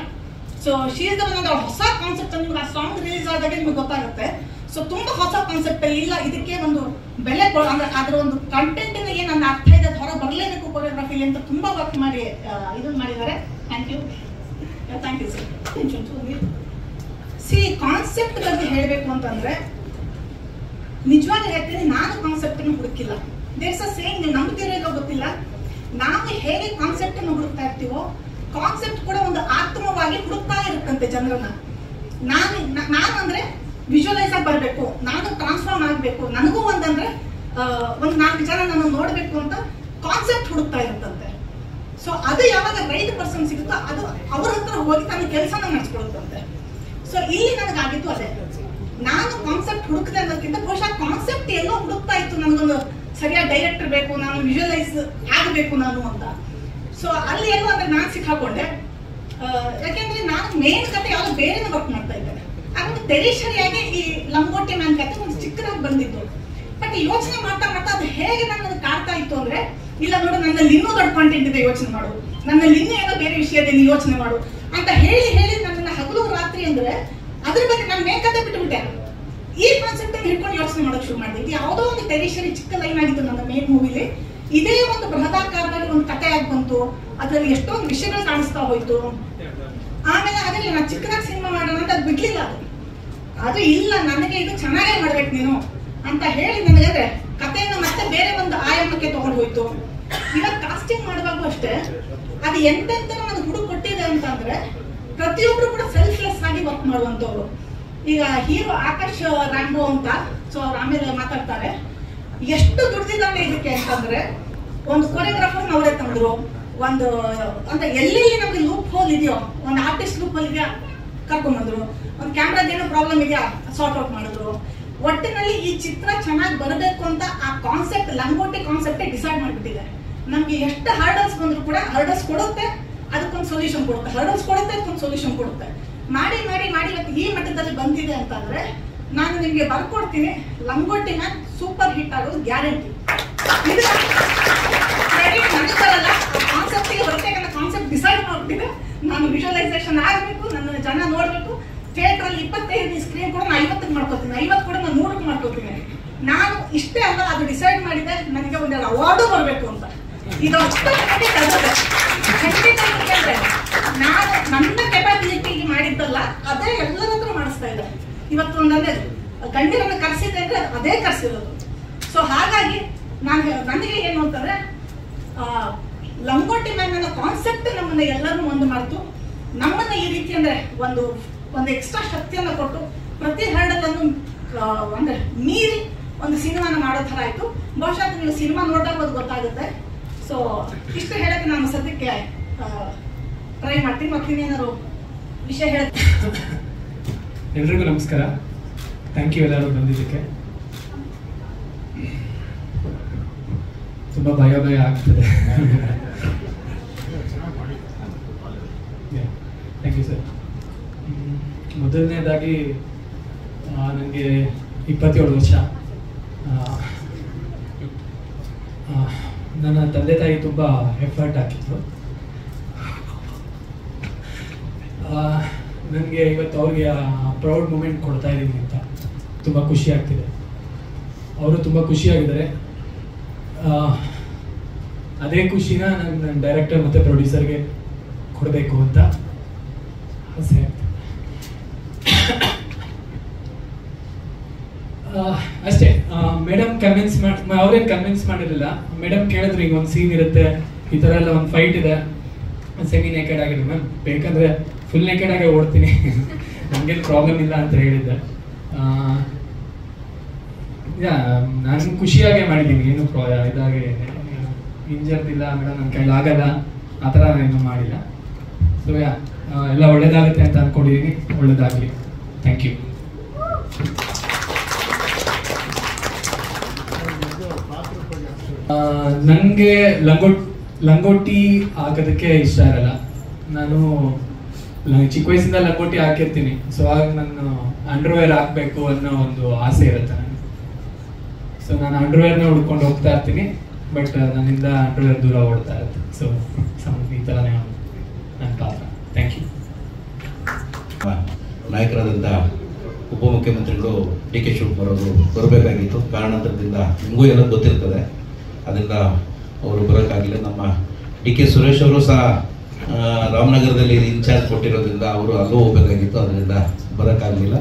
S4: ಸೊ ಶೀಸ್ ಹೊಸ ಕಾನ್ಸೆಪ್ಟ್ ನಿಮ್ಗೆ ಆ ಸಾಂಗ್ ರಿಲೀಸ್ ಆದಾಗ ನಿಮ್ಗೆ ಗೊತ್ತಾಗುತ್ತೆ. ಸೊ ತುಂಬಾ ಹೊಸ ಕಾನ್ಸೆಪ್ಟ್ ಇಲ್ಲ, ಇದಕ್ಕೆ ಒಂದು ಬೆಲೆ ಅಂದ್ರೆ ಅದರ ಒಂದು ಕಂಟೆಂಟ್ ಏನ್ ನನ್ನ ಅರ್ಥ ಇದೆ ಹೊರ ಬರಲೇಬೇಕು ಕೊರಿಯೋಗ್ರಫಿ ಅಂತ ತುಂಬಾ ವರ್ಕ್ ಮಾಡಿ ಇದನ್ನ ಮಾಡಿದ್ದಾರೆ. Thank you sir. ಸಿ ಕಾನ್ಸೆಪ್ಟ್ ಬಗ್ಗೆ ಹೇಳಬೇಕು ಅಂತಂದ್ರೆ ನಿಜವಾಗಿ ಹೇಳ್ತೀನಿ, ನಾನು ಕಾನ್ಸೆಪ್ಟ್ ಅನ್ನು ಹುಡುಕಿಲ್ಲ. ದೇರ್ಸ್ ಅ ಸೇಮ್, ನೀವು ನಂಬ್ತಿರೋ ಗೊತ್ತಿಲ್ಲ, ನಾವು ಹೇಗೆ ಕಾನ್ಸೆಪ್ಟ್ ಅನ್ನು ಹುಡುಕ್ತಾ ಇರ್ತೀವೋ ಕಾನ್ಸೆಪ್ಟ್ ಕೂಡ ಒಂದು ಆತ್ಮವಾಗಿ ಹುಡುಕ್ತಾ ಇರುತ್ತಂತೆ ಜನರನ್ನ. ನಾನು ಅಂದ್ರೆ ವಿಜುವಲೈಸ್ ಆಗಿ ಬರಬೇಕು, ನಾನು ಟ್ರಾನ್ಸ್ಫಾರ್ಮ್ ಆಗಬೇಕು, ನನಗೂ ಒಂದಂದ್ರೆ ಒಂದು 4 ಜನ ನಾನು ನೋಡ್ಬೇಕು ಅಂತ ಕಾನ್ಸೆಪ್ಟ್ ಹುಡುಕ್ತಾ ಇರುತ್ತಂತೆ. ಸೊ ಅದು ಯಾವಾಗ ರೈಟ್ ಪರ್ಸನ್ ಸಿಗುತ್ತೋ ಅದು ಅವ್ರ ಹತ್ರ ಹೋಗಿ ತನ್ನ ಕೆಲಸನ ಮಾಡಿಸ್ಕೊಡುತ್ತಂತೆ. ಸೊ ಇಲ್ಲಿ ನನಗಾಗಿತ್ತು ಅದೇ, ನಾನು ಕಾನ್ಸೆಪ್ಟ್ ಹುಡುಕ್ದೆ ಅನ್ನೋದಕ್ಕಿಂತ ಬಹುಶಃ ಕಾನ್ಸೆಪ್ಟ್ ಎಲ್ಲೋ ಹುಡುಕ್ತಾ ಇತ್ತು, ನನಗೊಂದು ಸರಿಯಾದ ಡೈರೆಕ್ಟರ್ ಬೇಕು, ನಾನು ವಿಜುವಲೈಸ್ ಆಗಬೇಕು ನಾನು ಅಂತ. ಸೊ ಅಲ್ಲಿ ಎಲ್ಲೋ ಅಂದ್ರೆ ನಾನು ಸಿಕ್ಕಾಕೊಂಡೆ. ಯಾಕೆಂದ್ರೆ ನಾನು ಮೇನ್ ಕತೆ ಯಾವ್ದು ಬೇರೆ ವರ್ಕ್ ಮಾಡ್ತಾ ಇದ್ದೇನೆ, ಅದೊಂದು ಟೆರಿಷರಿಯಾಗಿ ಈ ಲಂಗೋಟಿ ಮ್ಯಾನ್ ಕತೆ ಒಂದು ಚಿಕ್ಕದಾಗಿ ಬಂದಿತ್ತು. ಬಟ್ ಯೋಚನೆ ಮಾಡ್ತಾ ಅದು ಹೇಗೆ ನನ್ನ ಕಾಡ್ತಾ ಇತ್ತು ಅಂದ್ರೆ, ಇಲ್ಲ ನೋಡು ನನ್ನಲ್ಲಿ ಇನ್ನೂ ದೊಡ್ಡ ಕಾಂಟೆಂಟ್ ಇದೆ ಯೋಚನೆ ಮಾಡು, ನನ್ನಲ್ಲಿ ಇನ್ನೂ ಏನೋ ಬೇರೆ ವಿಷಯದ ನೀನು ಯೋಚನೆ ಮಾಡು ಅಂತ ಹೇಳಿ ನನ್ನ ಹಗಲು ರಾತ್ರಿ ಅಂದ್ರೆ ಅದ್ರ ಬಗ್ಗೆ ನಾನು ಮೇಕತೆ ಬಿಟ್ಟುಬಿಟ್ಟೆ. ಈ ಕಾನ್ಸೆಪ್ಟ್ ಅನ್ನು ಹಿಡ್ಕೊಂಡು ಯೋಚನೆ ಮಾಡೋಕೆ ಶುರು ಮಾಡಿದೆ. ಇದು ಯಾವುದೋ ಒಂದು ಟೆರಿಷರಿ ಚಿಕ್ಕ ಲೈನ್ ಆಗಿತ್ತು ನನ್ನ ಮೇನ್ ಮೂವಿಲಿ, ಇದೇ ಒಂದು ಬೃಹದಾಕಾರದಲ್ಲಿ ಒಂದು ಕಥೆ ಆಗಿ ಬಂತು, ಅದರಲ್ಲಿ ಎಷ್ಟೊಂದು ವಿಷಯಗಳು ಕಾಣಿಸ್ತಾ ಹೋಯ್ತು. ಆಮೇಲೆ ಅದ್ರಲ್ಲಿ ನಾನು ಚಿಕ್ಕದಾಗಿ ಸಿನಿಮಾ ಮಾಡೋಣ ಅಂತ ಅದು ಬಿಡ್ಲಿಲ್ಲ. ಅದು ಇಲ್ಲ, ನನಗೆ ಇದು ಚೆನ್ನಾಗೇ ಮಾಡ್ಬೇಕು ನೀನು, ಅಂತ ಹೇಳಿ ನನಗೆ ಕಥೆಯನ್ನ ಮತ್ತೆ ಬೇರೆ ಒಂದು ಆಯಾಮಕ್ಕೆ ತಗೊಂಡು ಹೋಯ್ತು. ಇವಾಗ ಕಾಸ್ಟಿಂಗ್ ಮಾಡುವಾಗೂ ಅಷ್ಟೇ ಅದು ಎಂತೆಂತ ನನಗೆ ಹುಡುಗ ಕೊಟ್ಟಿದೆ ಅಂತಂದ್ರೆ ಪ್ರತಿಯೊಬ್ರು ಕೂಡ ಸೆಲ್ಫ್ಲೆಸ್ ಆಗಿ ವರ್ಕ್ ಮಾಡುವಂತವ್ರು. ಈಗ ಹೀರೋ ಆಕಾಶ್ ರಾಂಬೋ ಅಂತ, ಸೊ ಅವ್ರು ಆಮೇಲೆ ಮಾತಾಡ್ತಾರೆ, ಎಷ್ಟು ದುಡ್ದಿದ್ದಾನೆ ಇದಕ್ಕೆ ಅಂತಂದ್ರೆ ಒಂದು ಕೊರಿಯೋಗ್ರಾಫರ್ ಅವರೇ ತಂದ್ರು, ಒಂದು ಅಂದ್ರೆ ಎಲ್ಲೆಲ್ಲಿ ನಮ್ಗೆ ಲೂಪ್ ಹೋಲ್ ಇದೆಯೋ, ಒಂದು ಆರ್ಟಿಸ್ಟ್ ಲೂಪ್ ಹೋಲ್ ಇದೆಯಾ ಕರ್ಕೊಂಡ್ಬಂದ್ರು, ಒಂದು ಕ್ಯಾಮ್ರಾದ ಏನೋ ಪ್ರಾಬ್ಲಮ್ ಇದೆಯಾ ಸಾರ್ಟ್ ಔಟ್ ಮಾಡಿದ್ರು. ಒಟ್ಟಿನಲ್ಲಿ ಈ ಚಿತ್ರ ಚೆನ್ನಾಗಿ ಬರಬೇಕು ಅಂತ ಆ ಕಾನ್ಸೆಪ್ಟ್, ಲಂಗೋಟಿ ಕಾನ್ಸೆಪ್ಟೇ ಡಿಸೈಡ್ ಮಾಡಿಬಿಟ್ಟಿದೆ. ನಮ್ಗೆ ಎಷ್ಟು ಹರ್ಡಲ್ಸ್ ಬಂದ್ರು ಕೂಡ ಹರ್ಡಲ್ಸ್ ಕೊಡುತ್ತೆ, ಅದಕ್ಕೊಂದು ಸೊಲ್ಯೂಷನ್ ಕೊಡುತ್ತೆ, ಹರ್ಡಲ್ಸ್ ಕೊಡುತ್ತೆ, ಅದಕ್ಕೊಂದು ಸೊಲ್ಯೂಷನ್ ಕೊಡುತ್ತೆ. ಮಾಡಿ ಮಾಡಿ ಮಾಡಿ ಇವತ್ತು ಈ ಮಟ್ಟದಲ್ಲಿ ಬಂದಿದೆ ಅಂತಂದ್ರೆ ನಾನು ನಿಮಗೆ ಬರ್ಕೊಡ್ತೀನಿ, ಲಂಗೋಟಿ ಮ್ಯಾನ್ ಸೂಪರ್ ಹಿಟ್ ಆಗೋದು ಗ್ಯಾರಂಟಿ. ಇದು ಕ್ರೆಡಿಟ್ ನನಗಲ್ಲ, ಕಾನ್ಸೆಪ್ಟಿಗೆ ಬರುತ್ತೆ. ಕಾನ್ಸೆಪ್ಟ್ ಡಿಸೈಡ್ ಮಾಡ್ಬಿಟ್ಟಿದೆ, ನಾನು ವಿಜುವಲೈಸೇಷನ್ ಆಗಬೇಕು, ನನ್ನ ಜನ ನೋಡ್ಬೇಕು. ಥಿಯೇಟರ್ ಅಲ್ಲಿ 25 ಸ್ಕ್ರೀನ್ ಕೂಡ ನಾನು 50ಕ್ಕೆ ಮಾಡ್ಕೋತೀನಿ, 50 ಕೂಡ ನಾನು 100ಕ್ಕೆ ಮಾಡ್ಕೋತೀನಿ. ನಾನು ಇಷ್ಟೇ ಅಲ್ಲ, ಅದು ಡಿಸೈಡ್ ಮಾಡಿದೆ ನನಗೆ ಒಂದೆರಡು ಅವಾರ್ಡು ಬರಬೇಕು ಅಂತ. ಇದು ಅಷ್ಟು ಖಂಡಿತ ಅಂದ್ರೆ ನಾನು ನನ್ನ ಕೆಪಾಬಿಲಿಟಿಗೆ ಮಾಡಿದ್ದಲ್ಲ, ಅದೇ ಎಲ್ಲರ ಹತ್ರ ಮಾಡಿಸ್ತಾ ಇದ್ದಾರೆ. ಇವತ್ತು ಒಂದಂದ್ರೆ ಗಂಡಿರನ್ನ ಕರ್ಸಿದೆ ಅಂದ್ರೆ ಅದೇ ಕರ್ಸಿರೋದು. ಸೊ ಹಾಗಾಗಿ ನನಗೆ ಏನು ಅಂತಂದ್ರೆ ಲಂಗೋಟಿ ಮ್ಯಾನ್ ಅನ್ನೋ ಕಾನ್ಸೆಪ್ಟ್ ನಮ್ಮನ್ನ ಎಲ್ಲರೂ ಒಂದು ಮಾಡ್ತು, ನಮ್ಮನ್ನ ಈ ರೀತಿ ಅಂದ್ರೆ ಒಂದು ಎಕ್ಸ್ಟ್ರಾ ಶಕ್ತಿಯನ್ನ ಕೊಟ್ಟು ಪ್ರತಿ ಹರ್ಡಲ್ಲನ್ನು ಅಂದ್ರೆ ಮೀರಿ ಒಂದು ಸಿನಿಮಾನ ಮಾಡೋ ತರ ಆಯ್ತು. ಬಹುಶಃ ನೀವು ಸಿನಿಮಾ ನೋಡಿದಾಗ ಅದು ಗೊತ್ತಾಗುತ್ತೆ. ಸೊ ಇಷ್ಟು ಹೇಳಕ್ಕೆ ನಾನು ಸದ್ಯಕ್ಕೆ ಟ್ರೈ ಮಾಡ್ತೀನಿ. ಮತ್ತಿನ್ನೇನಾದ್ರು ವಿಷಯ ಹೇಳುತ್ತೆ.
S5: ಎಲ್ರಿಗೂ ನಮಸ್ಕಾರ, ಥ್ಯಾಂಕ್ ಯು ಎಲ್ಲರೂ ಬಂದಿದ್ದಕ್ಕೆ. ತುಂಬ ಭಯ ಆಗ್ತದೆ. Thank you sir. ಮೊದಲನೇದಾಗಿ ನನಗೆ 27 ವರ್ಷ. ನನ್ನ ತಂದೆ ತಾಯಿ ತುಂಬ ಎಫರ್ಟ್ ಹಾಕಿದ್ರು. ನನಗೆ ಇವತ್ತು ಅವ್ರಿಗೆ ಪ್ರೌಡ್ ಮೂಮೆಂಟ್ ಕೊಡ್ತಾ ಇದ್ದೀನಿ ಅಂತ ತುಂಬ ಖುಷಿ ಆಗ್ತಿದೆ. ಅವರು ತುಂಬ ಖುಷಿಯಾಗಿದ್ದಾರೆ. ಅದೇ ಖುಷಿನ ನನ್ನ ಡೈರೆಕ್ಟರ್ ಮತ್ತು ಪ್ರೊಡ್ಯೂಸರ್ಗೆ ಕೊಡಬೇಕು ಅಂತ ಆಸೆ. ಅಷ್ಟೇ. ಮೇಡಮ್ ಅವ್ರೇನು ಕನ್ವಿನ್ಸ್ ಮಾಡಿರಲಿಲ್ಲ. ಮೇಡಮ್ ಕೇಳಿದ್ರು, ಈಗ ಒಂದು ಸೀನ್ ಇರುತ್ತೆ, ಈ ಥರ ಎಲ್ಲ ಒಂದು ಫೈಟ್ ಇದೆ, ಸೆಮಿ ನೇಕೆಡ್ ಆಗಿರೋ ಮ್ಯಾಮ್, ಬೇಕಂದ್ರೆ ಫುಲ್ ನೇಕೆಡ್ ಆಗಿ ಓಡ್ತೀನಿ, ನಮಗೇನು ಪ್ರಾಬ್ಲಮ್ ಇಲ್ಲ ಅಂತ ಹೇಳಿದ್ದೆ. ನಾನು ಖುಷಿಯಾಗೆ ಮಾಡಿದ್ದೀನಿ, ಏನು ಇದಾಗಿ ಇಂಜರ್ದಿಲ್ಲ ಮೇಡಮ್, ನನ್ನ ಕೈಲಿ ಆಗಲ್ಲ ಆ ಥರ ಏನು ಮಾಡಿಲ್ಲ. ಸೊ ಎಲ್ಲ ಒಳ್ಳೇದಾಗುತ್ತೆ ಅಂತ ಅಂದ್ಕೊಂಡಿದ್ದೀನಿ. ಒಳ್ಳೇದಾಗಲಿ. Thank you. ನನಗೆ ಲಂಗೋಟಿ ಹಾಕೋದಕ್ಕೆ ಇಷ್ಟ ಇರಲ್ಲ. ನಾನು ಚಿಕ್ಕ ವಯಸ್ಸಿಂದ ಲಂಗೋಟಿ ಹಾಕಿರ್ತೀನಿ. ಸೊ ಆಗ ನಾನು ಅಂಡರ್ವೇರ್ ಹಾಕಬೇಕು ಅನ್ನೋ ಒಂದು ಆಸೆ ಇರುತ್ತೆ ನನಗೆ. ಸೊ ನಾನು ಅಂಡರ್ವೇರ್ನ ಹುಡ್ಕೊಂಡು ಹೋಗ್ತಾ ಇರ್ತೀನಿ, ಬಟ್ ನನ್ನಿಂದ ಅಂಡರ್ವೇರ್ ದೂರ ಓಡ್ತಾ ಇರುತ್ತೆ. ಸೊ ಈ ಥರನೇ ನನ್ನ ಪಾತ್ರ. Thank you.
S6: ನಾಯಕರಾದಂಥ ಉಪಮುಖ್ಯಮಂತ್ರಿಗಳು ಡಿ ಕೆ ಶಿವಕುಮಾರ್ ಅವರು ಬರಬೇಕಾಗಿತ್ತು. ಕಾರಣಾಂತರದಿಂದ ನಿಮಗೂ ಎಲ್ಲ ಗೊತ್ತಿರ್ತದೆ, ಅದರಿಂದ ಅವರು ಬರೋಕ್ಕಾಗಲಿಲ್ಲ. ನಮ್ಮ ಡಿ ಕೆ ಸುರೇಶ್ ಅವರು ಸಹ ರಾಮನಗರದಲ್ಲಿ ಇನ್ಚಾರ್ಜ್ ಕೊಟ್ಟಿರೋದ್ರಿಂದ ಅವರು ಅಲ್ಲೂ ಹೋಗಬೇಕಾಗಿತ್ತು, ಅದರಿಂದ ಬರೋಕ್ಕಾಗಲಿಲ್ಲ.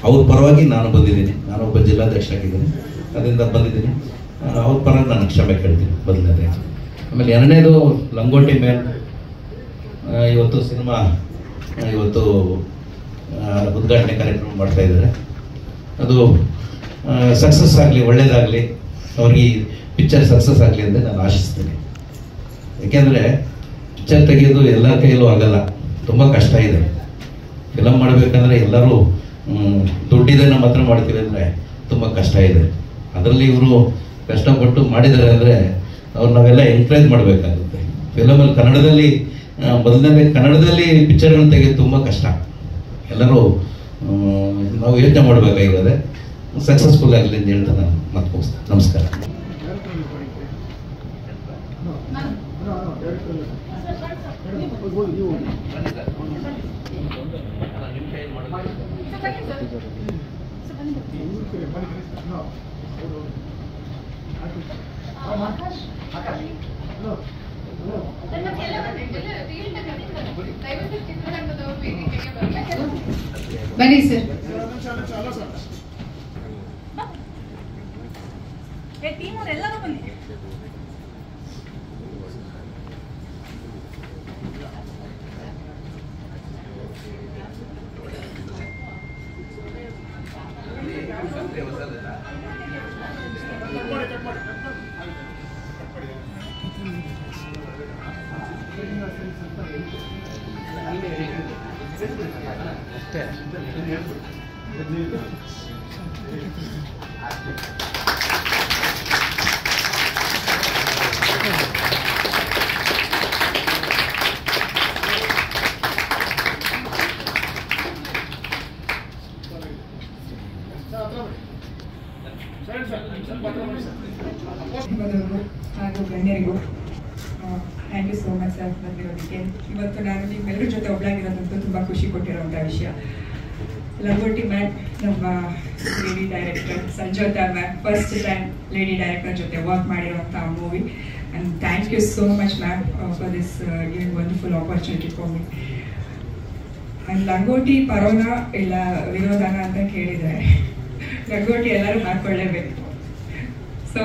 S6: ಅವ್ರ ಪರವಾಗಿ ನಾನು ಬಂದಿದ್ದೀನಿ, ನಾನೊಬ್ಬ ಜಿಲ್ಲಾಧ್ಯಕ್ಷ ಆಗಿದ್ದೀನಿ, ಅದರಿಂದ ಬಂದಿದ್ದೀನಿ. ಅವ್ರ ಪರವಾಗಿ ನಾನು ಕ್ಷಮೆ ಕೇಳ್ತೀನಿ ಮೊದಲನೇದೇ. ಆಮೇಲೆ ಎರಡನೇದು ಲಂಗೋಟಿ ಮ್ಯಾನ್ ಇವತ್ತು ಸಿನಿಮಾ ಇವತ್ತು ಉದ್ಘಾಟನೆ ಕಾರ್ಯಕ್ರಮ ಮಾಡ್ತಾ ಇದ್ದಾರೆ. ಅದು ಸಕ್ಸಸ್ ಆಗಲಿ, ಒಳ್ಳೇದಾಗಲಿ, ಅವ್ರಿಗೆ ಈ ಪಿಕ್ಚರ್ ಸಕ್ಸಸ್ ಆಗಲಿ ಅಂತ ನಾನು ಆಶಿಸ್ತೀನಿ. ಯಾಕೆಂದರೆ ಪಿಕ್ಚರ್ ತೆಗೆಯೋದು ಎಲ್ಲ ಕೈಯಲ್ಲೂ ಆಗಲ್ಲ, ತುಂಬ ಕಷ್ಟ ಇದೆ. ಫಿಲಮ್ ಮಾಡಬೇಕಂದ್ರೆ ಎಲ್ಲರೂ ದುಡ್ಡಿದೆ ನಮ್ಮ ಹತ್ರ ಮಾಡ್ತೀವಿ ಅಂದರೆ ತುಂಬ ಕಷ್ಟ ಇದೆ. ಅದರಲ್ಲಿ ಇವರು ಕಷ್ಟಪಟ್ಟು ಮಾಡಿದ್ದಾರೆ ಅಂದರೆ ಅವ್ರು ನಾವೆಲ್ಲ ಎಂಕರೇಜ್ ಮಾಡಬೇಕಾಗುತ್ತೆ. ಫಿಲಮಲ್ಲಿ ಕನ್ನಡದಲ್ಲಿ ಮೊದಲನೇ ಕನ್ನಡದಲ್ಲಿ ಪಿಕ್ಚರ್ಗಳನ್ನ ತೆಗೆಯೋದು ತುಂಬ ಕಷ್ಟ. ಎಲ್ಲರೂ ನಾವು ಯೋಚನೆ ಮಾಡಬೇಕಾಗಿರೋದೆ. ಸಕ್ಸಸ್ಫುಲ್ ಆಗಲಿ ಅಂತ ಹೇಳ್ತಾ ನಾನು ಮತ್ತೆ ಮುಗಿಸ್ತೇನೆ. ನಮಸ್ಕಾರ.
S1: ಬನ್ನಿ ಸರ್.
S4: ಟೀಮ್ ಅವರೆಲ್ಲರೂ ಬನ್ನಿ.
S7: ಹಾಗೂ ಗಣ್ಯರಿಗೂ thank you so much sir ಬಂದಿರೋದಕ್ಕೆ. ಇವತ್ತು ನಾನು ನಿಮ್ಮೆಲ್ಲರ ಜೊತೆ ಒಬ್ಬಳಾಗಿರೋದಂತೂ ತುಂಬ ಖುಷಿ ಕೊಟ್ಟಿರೋಂಥ ವಿಷಯ. ಲಂಗೋಟಿ ಮ್ಯಾಮ್ ನಮ್ಮ lady director Sanjota ma'am first time lady director ಜೊತೆ ವರ್ಕ್ ಮಾಡಿರೋಂಥ movie. And thank you so much ma'am for this giving wonderful opportunity for me. And Langoti ಪರೋನ ಇಲ್ಲ ವಿರೋಧನ ಅಂತ ಕೇಳಿದರೆ ಲಂಗೋಟಿ ಎಲ್ಲರೂ ಹಾಕ್ಕೊಳ್ಳೇಬೇಕು. ಸೊ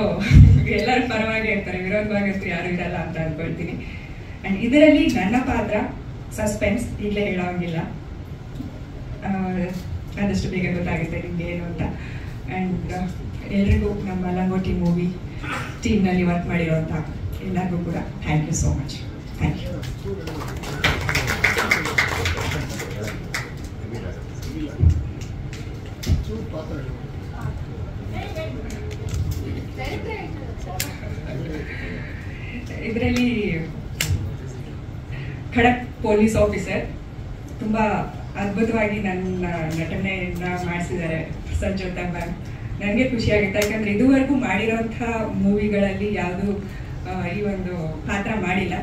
S7: ಎಲ್ಲರೂ ಪರವಾಗಿ ಇರ್ತಾರೆ, ವಿರೋಧವಾಗಿರ್ತೂ ಯಾರು ಇರಲ್ಲ ಅಂತ ಅಂದ್ಕೊಳ್ತೀನಿ. ಆ್ಯಂಡ್ ಇದರಲ್ಲಿ ನನ್ನ ಪಾತ್ರ ಸಸ್ಪೆನ್ಸ್, ಈಗಲೇ ಹೇಳೋಂಗಿಲ್ಲ, ಆದಷ್ಟು ಬೇಗ ಗೊತ್ತಾಗುತ್ತೆ ನಿಮಗೆ ಏನು ಅಂತ. ಆ್ಯಂಡ್ ಎಲ್ರಿಗೂ ನಮ್ಮ ಲಂಗೋಟಿ ಮೂವಿ ಟೀಮ್ನಲ್ಲಿ ವರ್ಕ್ ಮಾಡಿರೋಂಥ ಎಲ್ಲರಿಗೂ ಕೂಡ thank you so much. Thank you. ಇದರಲ್ಲಿ ಖಡಕ್ ಪೊಲೀಸ್ ಆಫೀಸರ್ ತುಂಬ ಅದ್ಭುತವಾಗಿ ನನ್ನ ನಟನೆಯನ್ನ ಮಾಡಿಸಿದ್ದಾರೆ ಸಂಜೋತಾ ಮ್ಯಾಮ್. ನನಗೆ ಖುಷಿಯಾಗುತ್ತೆ, ಯಾಕಂದರೆ ಇದುವರೆಗೂ ಮಾಡಿರೋಂಥ ಮೂವಿಗಳಲ್ಲಿ ಯಾವುದೂ ಈ ಒಂದು ಪಾತ್ರ ಮಾಡಿಲ್ಲ.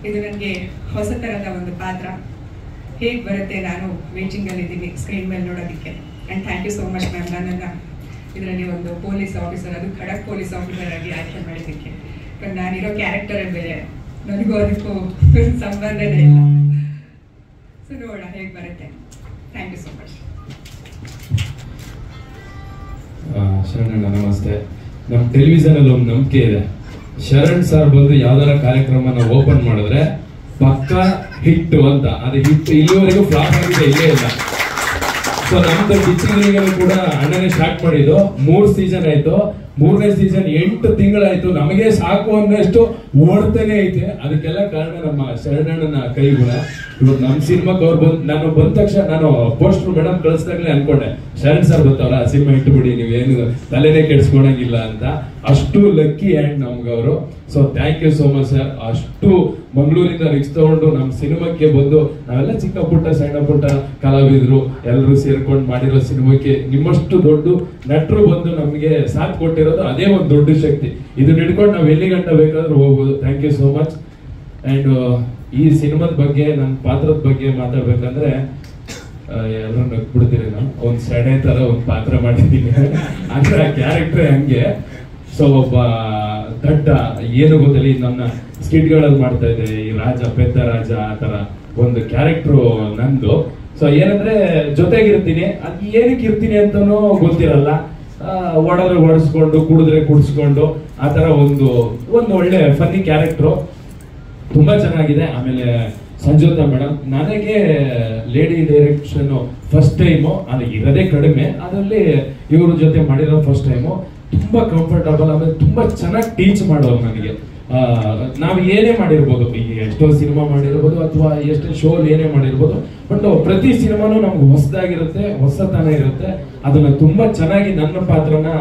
S7: ಇದು ನನಗೆ ಹೊಸ ಥರದ ಒಂದು ಪಾತ್ರ. ಹೇಗೆ ಬರುತ್ತೆ, ನಾನು ವೇಟಿಂಗಲ್ಲಿದ್ದೀನಿ ಸ್ಕ್ರೀನ್ ಮೇಲೆ ನೋಡೋದಕ್ಕೆ. And thank you so much ma'am, ನನ್ನನ್ನು ಇದರಲ್ಲಿ ಒಂದು ಪೊಲೀಸ್ ಆಫೀಸರ್, ಅದು ಖಡಕ್ ಪೊಲೀಸ್ ಆಫೀಸರ್ ಆಗಿ ಆಯ್ಕೆ ಮಾಡಿದ್ದಕ್ಕೆ. ನಾನಿರೋ ಕ್ಯಾರೆಕ್ಟರ್ ಬೇರೆ, ನನಗೂ ಅದಕ್ಕೂ ಸಂಬಂಧನೇ ಇಲ್ಲ. ಸೊ ನೋಡೋಣ ಹೇಗೆ ಬರುತ್ತೆ. Thank you so much.
S8: ಶರಣಣ್ಣ ನಮಸ್ತೆ. ನಮ್ಮ ಟೆಲಿವಿಷನಲ್ಲಿ ಒಂದು ನಂಬಿಕೆ ಇದೆ, ಶರಣ್ ಸರ್ ಬಂದು ಯಾವ್ದಾರ ಕಾರ್ಯಕ್ರಮನ ಓಪನ್ ಮಾಡಿದ್ರೆ ಪಕ್ಕ ಹಿಟ್ ಅಂತ. ಅದು ಹಿಟ್ ಇಲ್ಲಿವರೆಗೂ ಫ್ಲಾಪ್ ಆಗಿದೆ ಇಲ್ಲೇ ಇಲ್ಲ. ಸೊ ನಮ್ದು ಡಿಚಿಂಗ್ ಕೂಡ ಅಣ್ಣನೇ ಸ್ಟಾರ್ಟ್ ಮಾಡಿದ್ದು. 3 ಸೀಸನ್ ಆಯ್ತು, 3ನೇ ಸೀಸನ್ 8 ತಿಂಗಳಾಯ್ತು. ನಮಗೆ ಸಾಕು ಅನ್ನೋಷ್ಟು ಓಡ್ತಾನೆ ಐತೆ. ಅದಕ್ಕೆಲ್ಲ ಕಾರಣ ನಮ್ಮ ಶರಣಣ್ಣನ ಕೈಗುಣ. ಇವಾಗ ನಮ್ಮ ಸಿನಿಮಾಕ್ಕೆ ಅವ್ರು ನಾನು ಬಂದ ತಕ್ಷಣ ನಾನು ಪೋಸ್ಟರ್ ಮೇಡಮ್ ಕಳಿಸ್ದಾಗಲೇ ಅನ್ಕೊಂಡೆ, ಶರಣ್ ಸರ್ ಬರ್ತಾವ್ರ ಸಿನಿಮಾ ಇಟ್ಟುಬಿಡಿ, ನೀವೇನು ತಲೆನೇ ಕೆಡ್ಸ್ಕೊಳಂಗಿಲ್ಲ ಅಂತ. ಅಷ್ಟು ಲಕ್ಕಿ ಹ್ಯಾಂಡ್ ನಮ್ಗೆ ಅವರು. So thank you so much sir. ಅಷ್ಟು ಮಂಗಳೂರಿಂದ ರಿಕ್ಸ್ ತಗೊಂಡು ನಮ್ಮ ಸಿನಿಮಾಕ್ಕೆ ಬಂದು, ನಾವೆಲ್ಲ ಚಿಕ್ಕ ಪುಟ್ಟ ಸಣ್ಣ ಪುಟ್ಟ ಕಲಾವಿದರು ಎಲ್ಲರೂ ಸೇರ್ಕೊಂಡು ಮಾಡಿರೋ ಸಿನಿಮಾಕ್ಕೆ ನಿಮ್ಮಷ್ಟು ದೊಡ್ಡ ನಟರು ಬಂದು ನಮಗೆ ಸಾಥ್ ಕೊಟ್ಟಿರೋದು ಅದೇ ಒಂದು ದೊಡ್ಡ ಶಕ್ತಿ. ಇದನ್ನ ಹಿಡ್ಕೊಂಡು ನಾವು ಎಲ್ಲಿ ಗಂಟ ಬೇಕಾದ್ರೂ ಹೋಗ್ಬೋದು. Thank you so much. And ಈ ಸಿನಿಮಾದ ಬಗ್ಗೆ, ನನ್ನ ಪಾತ್ರದ ಬಗ್ಗೆ ಮಾತಾಡ್ಬೇಕಂದ್ರೆ ಎಲ್ಲರೂ ನಗ್ಬಿಡ್ತೀರಿ. ನಾವು ಒಂದು ಸೆಡೆ ತರ ಒಂದು ಪಾತ್ರ ಮಾಡಿದ್ದೀನಿ ಅಂದ್ರೆ ಆ ಕ್ಯಾರೆಕ್ಟರ್ ಹಂಗೆ. ಸೊ ಒಬ್ಬ ದಡ್ಡ, ಏನು ಗೊತ್ತಿಲ್ಲ, ನನ್ನ ಸ್ಕಿಟ್ಗಳಲ್ಲಿ ಮಾಡ್ತಾ ಇದೆ ಈ ರಾಜ, ಪೆದ್ದ ರಾಜ, ಆ ತರ ಒಂದು ಕ್ಯಾರೆಕ್ಟ್ರು ನಂದು. ಸೊ ಏನಂದ್ರೆ ಜೊತೆಗಿರ್ತೀನಿ, ಅದು ಏನಕ್ಕೆ ಇರ್ತೀನಿ ಅಂತನೂ ಗೊತ್ತಿರಲ್ಲ. ಒಡೆದ್ರೆ ಒಡಿಸ್ಕೊಂಡು, ಕುಡಿದ್ರೆ ಕುಡಿಸ್ಕೊಂಡು, ಆ ತರ ಒಂದು ಒಳ್ಳೆ ಫನ್ನಿ ಕ್ಯಾರೆಕ್ಟ್ರು, ತುಂಬಾ ಚೆನ್ನಾಗಿದೆ. ಆಮೇಲೆ ಸಂಜೋತಾ ಮೇಡಮ್, ನನಗೆ ಲೇಡಿ ಡೈರೆಕ್ಷನ್ ಫಸ್ಟ್ ಟೈಮು, ಅದು ಇರೋದೇ ಕಡಿಮೆ, ಅದರಲ್ಲಿ ಇವ್ರ ಜೊತೆ ಮಾಡಿರೋ ಫಸ್ಟ್ ಟೈಮು. ತುಂಬಾ ಕಂಫರ್ಟಬಲ್, ಆಮೇಲೆ ತುಂಬಾ ಚೆನ್ನಾಗಿ ಟೀಚ್ ಮಾಡೋರು ನನಗೆ. ನಾವು ಏನೇ ಮಾಡಿರ್ಬೋದು, ಈಗ ಎಷ್ಟೋ ಸಿನಿಮಾ ಮಾಡಿರ್ಬೋದು ಅಥವಾ ಎಷ್ಟೋ ಶೋ ಏನೇ ಮಾಡಿರ್ಬೋದು, ಬಟ್ ಪ್ರತಿ ಸಿನಿಮಾನು ನಮ್ಗೆ ಹೊಸದಾಗಿರುತ್ತೆ, ಹೊಸತನ ಇರುತ್ತೆ. ಅದನ್ನ ತುಂಬಾ ಚೆನ್ನಾಗಿ ನನ್ನ ಪಾತ್ರನ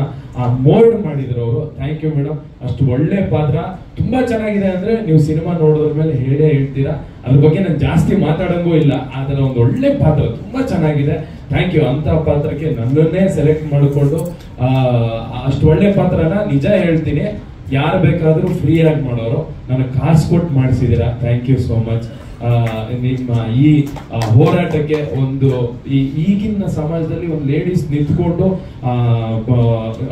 S8: ಮೋಲ್ಡ್ ಮಾಡಿದ್ರು ಅವರು. Thank you madam. ಅಷ್ಟು ಒಳ್ಳೆ ಪಾತ್ರ, ತುಂಬಾ ಚೆನ್ನಾಗಿದೆ. ಅಂದ್ರೆ ನೀವು ಸಿನಿಮಾ ನೋಡೋದ್ರ ಮೇಲೆ ಹೇಳೇ ಹೇಳ್ತೀರಾ, ಅದ್ರ ಬಗ್ಗೆ ನಾನು ಜಾಸ್ತಿ ಮಾತಾಡಂಗೂ ಇಲ್ಲ. ಆದ್ರೆ ಒಂದು ಒಳ್ಳೆ ಪಾತ್ರ, ತುಂಬಾ ಚೆನ್ನಾಗಿದೆ. Thank you. ಅಂತ ಪಾತ್ರಕ್ಕೆ ನನ್ನನ್ನೇ ಸೆಲೆಕ್ಟ್ ಮಾಡಿಕೊಂಡು ಅಷ್ಟು ಒಳ್ಳೆ ಪಾತ್ರನ ನಿಜ ಹೇಳ್ತೀನಿ, ಯಾರು ಬೇಕಾದ್ರೂ ಫ್ರೀ ಆಗಿ ಮಾಡೋರು, ನನಗೆ ಕಾಸು ಕೊಟ್ಟು ಮಾಡಿಸಿದ್ದೀರಾ. Thank you so much. ನಿಮ್ಮ ಈ ಹೋರಾಟಕ್ಕೆ ಒಂದು ಈಗಿನ ಸಮಾಜದಲ್ಲಿ ಒಂದು ಲೇಡೀಸ್ ನಿಂತ್ಕೊಂಡು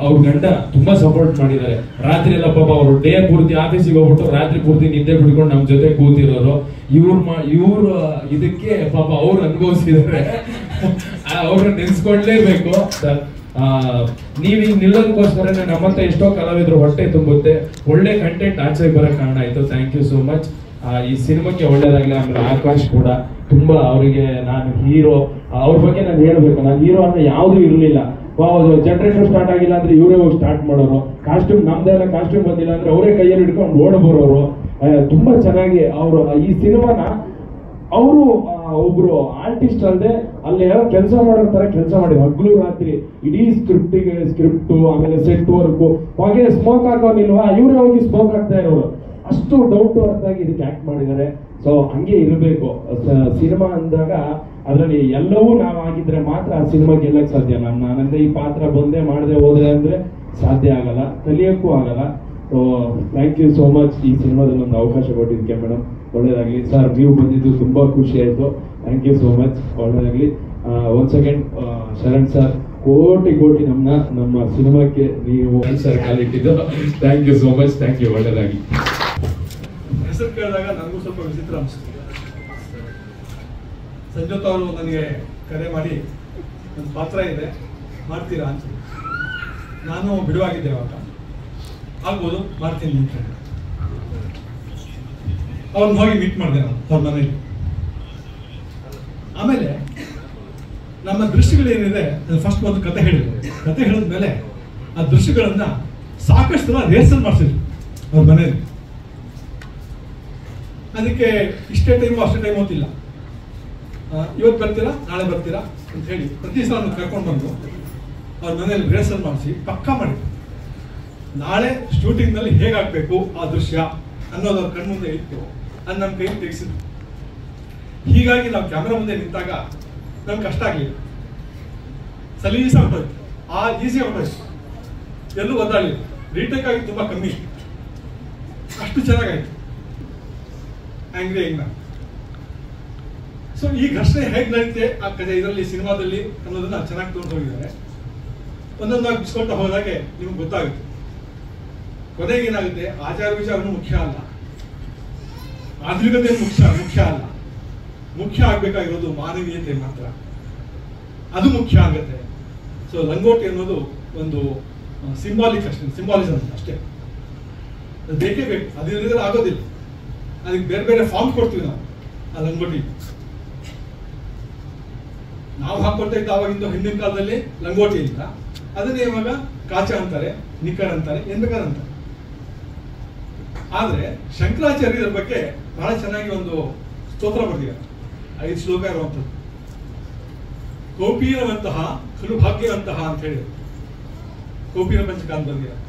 S8: ಅವ್ರ ಗಂಡ ತುಂಬಾ ಸಪೋರ್ಟ್ ಮಾಡಿದ್ದಾರೆ. ರಾತ್ರಿ ಎಲ್ಲ ಪಾಪ ಅವರು ಡೇ ಪೂರ್ತಿ ಆಫೀಸಿಗೆ ಹೋಗ್ಬಿಟ್ಟು ರಾತ್ರಿ ಪೂರ್ತಿ ನಿದ್ದೆ ಬಿಡ್ಕೊಂಡು ನಮ್ಮ ಜೊತೆ ಕೂತಿರೋರು. ಇವ್ರು ಇದಕ್ಕೆ ಪಾಪ ಅವ್ರು ಅನುಭವಿಸಿದ್ದಾರೆ, ಅವ್ರನ್ನ ನೆನ್ಸ್ಕೊಳ್ಲೇಬೇಕು. ನೀವು ಈಗ ನಿಲ್ಲೋದಕ್ಕೋಸ್ಕರನೇ ನಮ್ಮಂತ ಎಷ್ಟೋ ಕಲಾವಿದರು ಹೊಟ್ಟೆ ತುಂಬುತ್ತೆ, ಒಳ್ಳೆ ಕಂಟೆಂಟ್ ಆಚೆ ಬರೋಕ್ಕೆ ಕಾರಣ ಆಯ್ತು. Thank you so much. ಈ ಸಿನಿಮಾಕ್ಕೆ ಒಳ್ಳೇದಾಗಲಿ. ಆಮೇಲೆ ಆಕಾಶ್ ಕೂಡ ತುಂಬಾ ಅವರಿಗೆ ನಾನು ಹೀರೋ, ಅವ್ರ ಬಗ್ಗೆ ನಾನು ಹೇಳ್ಬೇಕು, ನಾನು ಹೀರೋ ಅನ್ನೋ ಯಾವುದೂ ಇರಲಿಲ್ಲ. ಜನರೇಟರ್ ಸ್ಟಾರ್ಟ್ ಆಗಿಲ್ಲ ಅಂದ್ರೆ ಇವರೇ ಹೋಗಿ ಸ್ಟಾರ್ಟ್ ಮಾಡೋರು, ಕಾಸ್ಟ್ಯೂಮ್ ನಮ್ದೆಲ್ಲ ಕಾಸ್ಟ್ಯೂಮ್ ಬಂದಿಲ್ಲ ಅಂದ್ರೆ ಅವರೇ ಕೈಯಲ್ಲಿ ಹಿಡ್ಕೊಂಡು ಓಡ ಬರೋರು. ತುಂಬಾ ಚೆನ್ನಾಗಿ ಅವರು ಈ ಸಿನಿಮಾನ ಅವರು ಒಬ್ರು ಆರ್ಟಿಸ್ಟ್ ಅಲ್ಲದೆ ಅಲ್ಲಿ ಏನೋ ಕೆಲಸ ಮಾಡೋ ತರ ಕೆಲಸ ಮಾಡಿ ಹಗ್ಲು ರಾತ್ರಿ ಇಡೀ ಸ್ಕ್ರಿಪ್ಟು ಆಮೇಲೆ ಸೆಟ್ ವರ್ಕು, ಹಾಗೆ ಸ್ಮೋಕ್ ಹಾಕೋನಿಲ್ವಾ ಇವರೇ ಹೋಗಿ ಸ್ಮೋಕ್ ಹಾಕ್ತಾ ಇರೋರು. ಅಷ್ಟು ಡೌನ್ ಟು ಅರ್ತ್ ಆಗಿ ಇದಕ್ಕೆ ಆಕ್ಟ್ ಮಾಡಿದ್ದಾರೆ. ಸೊ ಹಂಗೆ ಇರಬೇಕು ಸಿನಿಮಾ ಅಂದಾಗ. ಅದರಲ್ಲಿ ಎಲ್ಲವೂ ನಾವು ಆಗಿದ್ರೆ ಮಾತ್ರ ಆ ಸಿನಿಮಾ ಗೆಲ್ಲಕ್ಕೆ ಸಾಧ್ಯ. ನಾನಂದ್ರೆ ಈ ಪಾತ್ರ ಬಂದೇ ಮಾಡದೆ ಹೋದ್ರೆ ಅಂದ್ರೆ ಸಾಧ್ಯ ಆಗಲ್ಲ, ಕಲಿಯೋಕ್ಕೂ ಆಗಲ್ಲ. So thank you so much ಈ ಸಿನಿಮಾದಲ್ಲಿ ಒಂದು ಅವಕಾಶ ಕೊಟ್ಟಿದ್ದಕ್ಕೆ ಮೇಡಮ್. ಒಳ್ಳೇದಾಗಲಿ ಸರ್, ನೀವು ಬಂದಿದ್ದು ತುಂಬಾ ಖುಷಿ ಆಯ್ತು. ಥ್ಯಾಂಕ್ ಯು ಸೋ ಮಚ್, ಒಳ್ಳೇದಾಗಲಿ. ಒಂದ್ ಸೆಕೆಂಡ್ ಶರಣ್ ಸರ್, ಕೋಟಿ ನಮ್ಮ ಸಿನಿಮಾಕ್ಕೆ ನೀವು ಸರ್ ಕಾಲಿಟ್ಟಿದ್ದು. Thank you so much, thank you, ಒಳ್ಳೇದಾಗಿ.
S2: ಹೆಸರು ಕೇಳಿದಾಗ ನನಗೂ ಸ್ವಲ್ಪ ವಿಚಿತ್ರ ಅನಿಸ್ತು. ಸಂಜೋತ್ ಅವರು ನನಗೆ ಕರೆ ಮಾಡಿ ಒಂದು ಪಾತ್ರ ಇದೆ ಮಾಡ್ತೀರಾ ಅಂತ. ನಾನು ಬಿಡುವಾಗಿದ್ದೆ ಅವಾಗ, ಆಗ್ಬೋದು ಮಾಡ್ತೀನಿ ಅಂತ. ಅವ್ರನ್ನ ಹೋಗಿ ಮೀಟ್ ಮಾಡಿದೆ ನಾನು ಅವ್ರ ಮನೇಲಿ. ಆಮೇಲೆ ನಮ್ಮ ದೃಶ್ಯಗಳೇನಿದೆ ಫಸ್ಟ್ ಒಂದು ಕತೆ ಹೇಳಿದ್ರು. ಕತೆ ಹೇಳಿದ್ಮೇಲೆ ಆ ದೃಶ್ಯಗಳನ್ನ ಸಾಕಷ್ಟು ಸಲ ರಿಹರ್ಸಲ್ ಮಾಡಿಸಿದ್ರು ಅವ್ರ ಮನೇಲಿ. ಅದಕ್ಕೆ ಇಷ್ಟೇ ಟೈಮು ಅಷ್ಟೇ ಟೈಮ್ ಓದ್ತಿಲ್ಲ, ಇವತ್ತು ಬರ್ತೀರಾ ನಾಳೆ ಬರ್ತೀರಾ ಅಂತ ಹೇಳಿ ಪ್ರತಿ ಸಲ ಕರ್ಕೊಂಡು ಬಂದು ಅವ್ರ ಮನೇಲಿ ರಿಹರ್ಸಲ್ ಮಾಡಿಸಿ ಪಕ್ಕಾ ಮಾಡಿದ್ರು. ನಾಳೆ ಶೂಟಿಂಗ್ನಲ್ಲಿ ಹೇಗಾಗಬೇಕು ಆ ದೃಶ್ಯ ಅನ್ನೋದು ಅವ್ರ ಕಣ್ಮುಂದೆ ಇತ್ತು, ಅದು ನಮ್ಮ ಕೈ ತೆಗೆಸಿದ್ರು. ಹೀಗಾಗಿ ನಾವು ಕ್ಯಾಮ್ರಾ ಮುಂದೆ ನಿಂತಾಗ ನಮ್ಗೆ ಕಷ್ಟ ಆಗಲಿಲ್ಲ, ಸಲೀಸ ಹೊರಟೋಯ್ತು, ಈಸಿ ಹೊರಟೋಯ್ತು, ಎಲ್ಲೂ ಒದ್ದಾಡಲಿಲ್ಲ. ರೀಟೇಕ್ ಆಗಿ ತುಂಬಾ ಕಮ್ಮಿ, ಅಷ್ಟು ಚೆನ್ನಾಗಾಯ್ತು ಆಂಗ್ರಿ ಹೆಂಗ. ಸೊ ಈ ಘರ್ಷಣೆ ಹೇಗೆ ನಡೀತೆ ಆ ಕಥೆ ಇದರಲ್ಲಿ ಸಿನಿಮಾದಲ್ಲಿ ಅನ್ನೋದನ್ನ ಚೆನ್ನಾಗಿ ತಗೊಂಡು ಹೋಗಿದ್ದಾರೆ. ಒಂದೊಂದಾಗಿ ಬಿಸ್ಕೊಳ್ತಾ ಹೋದಾಗೆ ನಿಮ್ಗೆ ಗೊತ್ತಾಗುತ್ತೆ. ಕೊನೆಗೆ ಏನಾಗುತ್ತೆ, ಆಚಾರ ವಿಚಾರನೂ ಮುಖ್ಯ ಅಲ್ಲ, ಆಧುನಿಕತೆ ಮುಖ್ಯ ಅಲ್ಲ, ಮುಖ್ಯ ಆಗ್ಬೇಕಾಗಿರೋದು ಮಾನವೀಯತೆ ಮಾತ್ರ, ಅದು ಮುಖ್ಯ ಆಗುತ್ತೆ. ಸೊ ಲಂಗೋಟಿ ಅನ್ನೋದು ಒಂದು ಸಿಂಬಾಲಿಸಮ್ ಅಷ್ಟೇ, ಅದು ಬೇಕೇ ಬೇಕು, ಅದಿಲ್ಲದ್ರೆ ಆಗೋದಿಲ್ಲ. ಅದಕ್ಕೆ ಬೇರೆ ಬೇರೆ ಫಾರ್ಮ್ ಕೊಡ್ತೀವಿ ನಾವು ಆ ಲಂಗೋಟಿ. ನಾವು ಹಾಕೊಳ್ತಾ ಇದ್ದ ಆವಾಗಿಂದ ಹಿಂದಿನ ಕಾಲದಲ್ಲಿ ಲಂಗೋಟಿ ಇಲ್ಲ, ಅದನ್ನೇ ಇವಾಗ ಕಾಚ ಅಂತಾರೆ, ನಿಕ್ಕರ್ ಅಂತಾರೆ, ಏನ್ ಬೇಕಾದ್ರೆ ಅಂತಾರೆ. ಆದ್ರೆ ಶಂಕರಾಚಾರ್ಯರ ಬಗ್ಗೆ ಬಹಳ ಚೆನ್ನಾಗಿ ಒಂದು ಸ್ತೋತ್ರ ಬರೆದಿದ್ದಾರೆ, 5 ಶ್ಲೋಕ ಇರುವಂಥದ್ದು. ಕೌಪೀನವಂತಹ ಖಲು ಭಾಗ್ಯವಂತಹ ಅಂತ ಹೇಳಿ ಕೌಪೀನ ಪಂಚಕಾಂತ ಬರೆದಿದ್ದಾರೆ.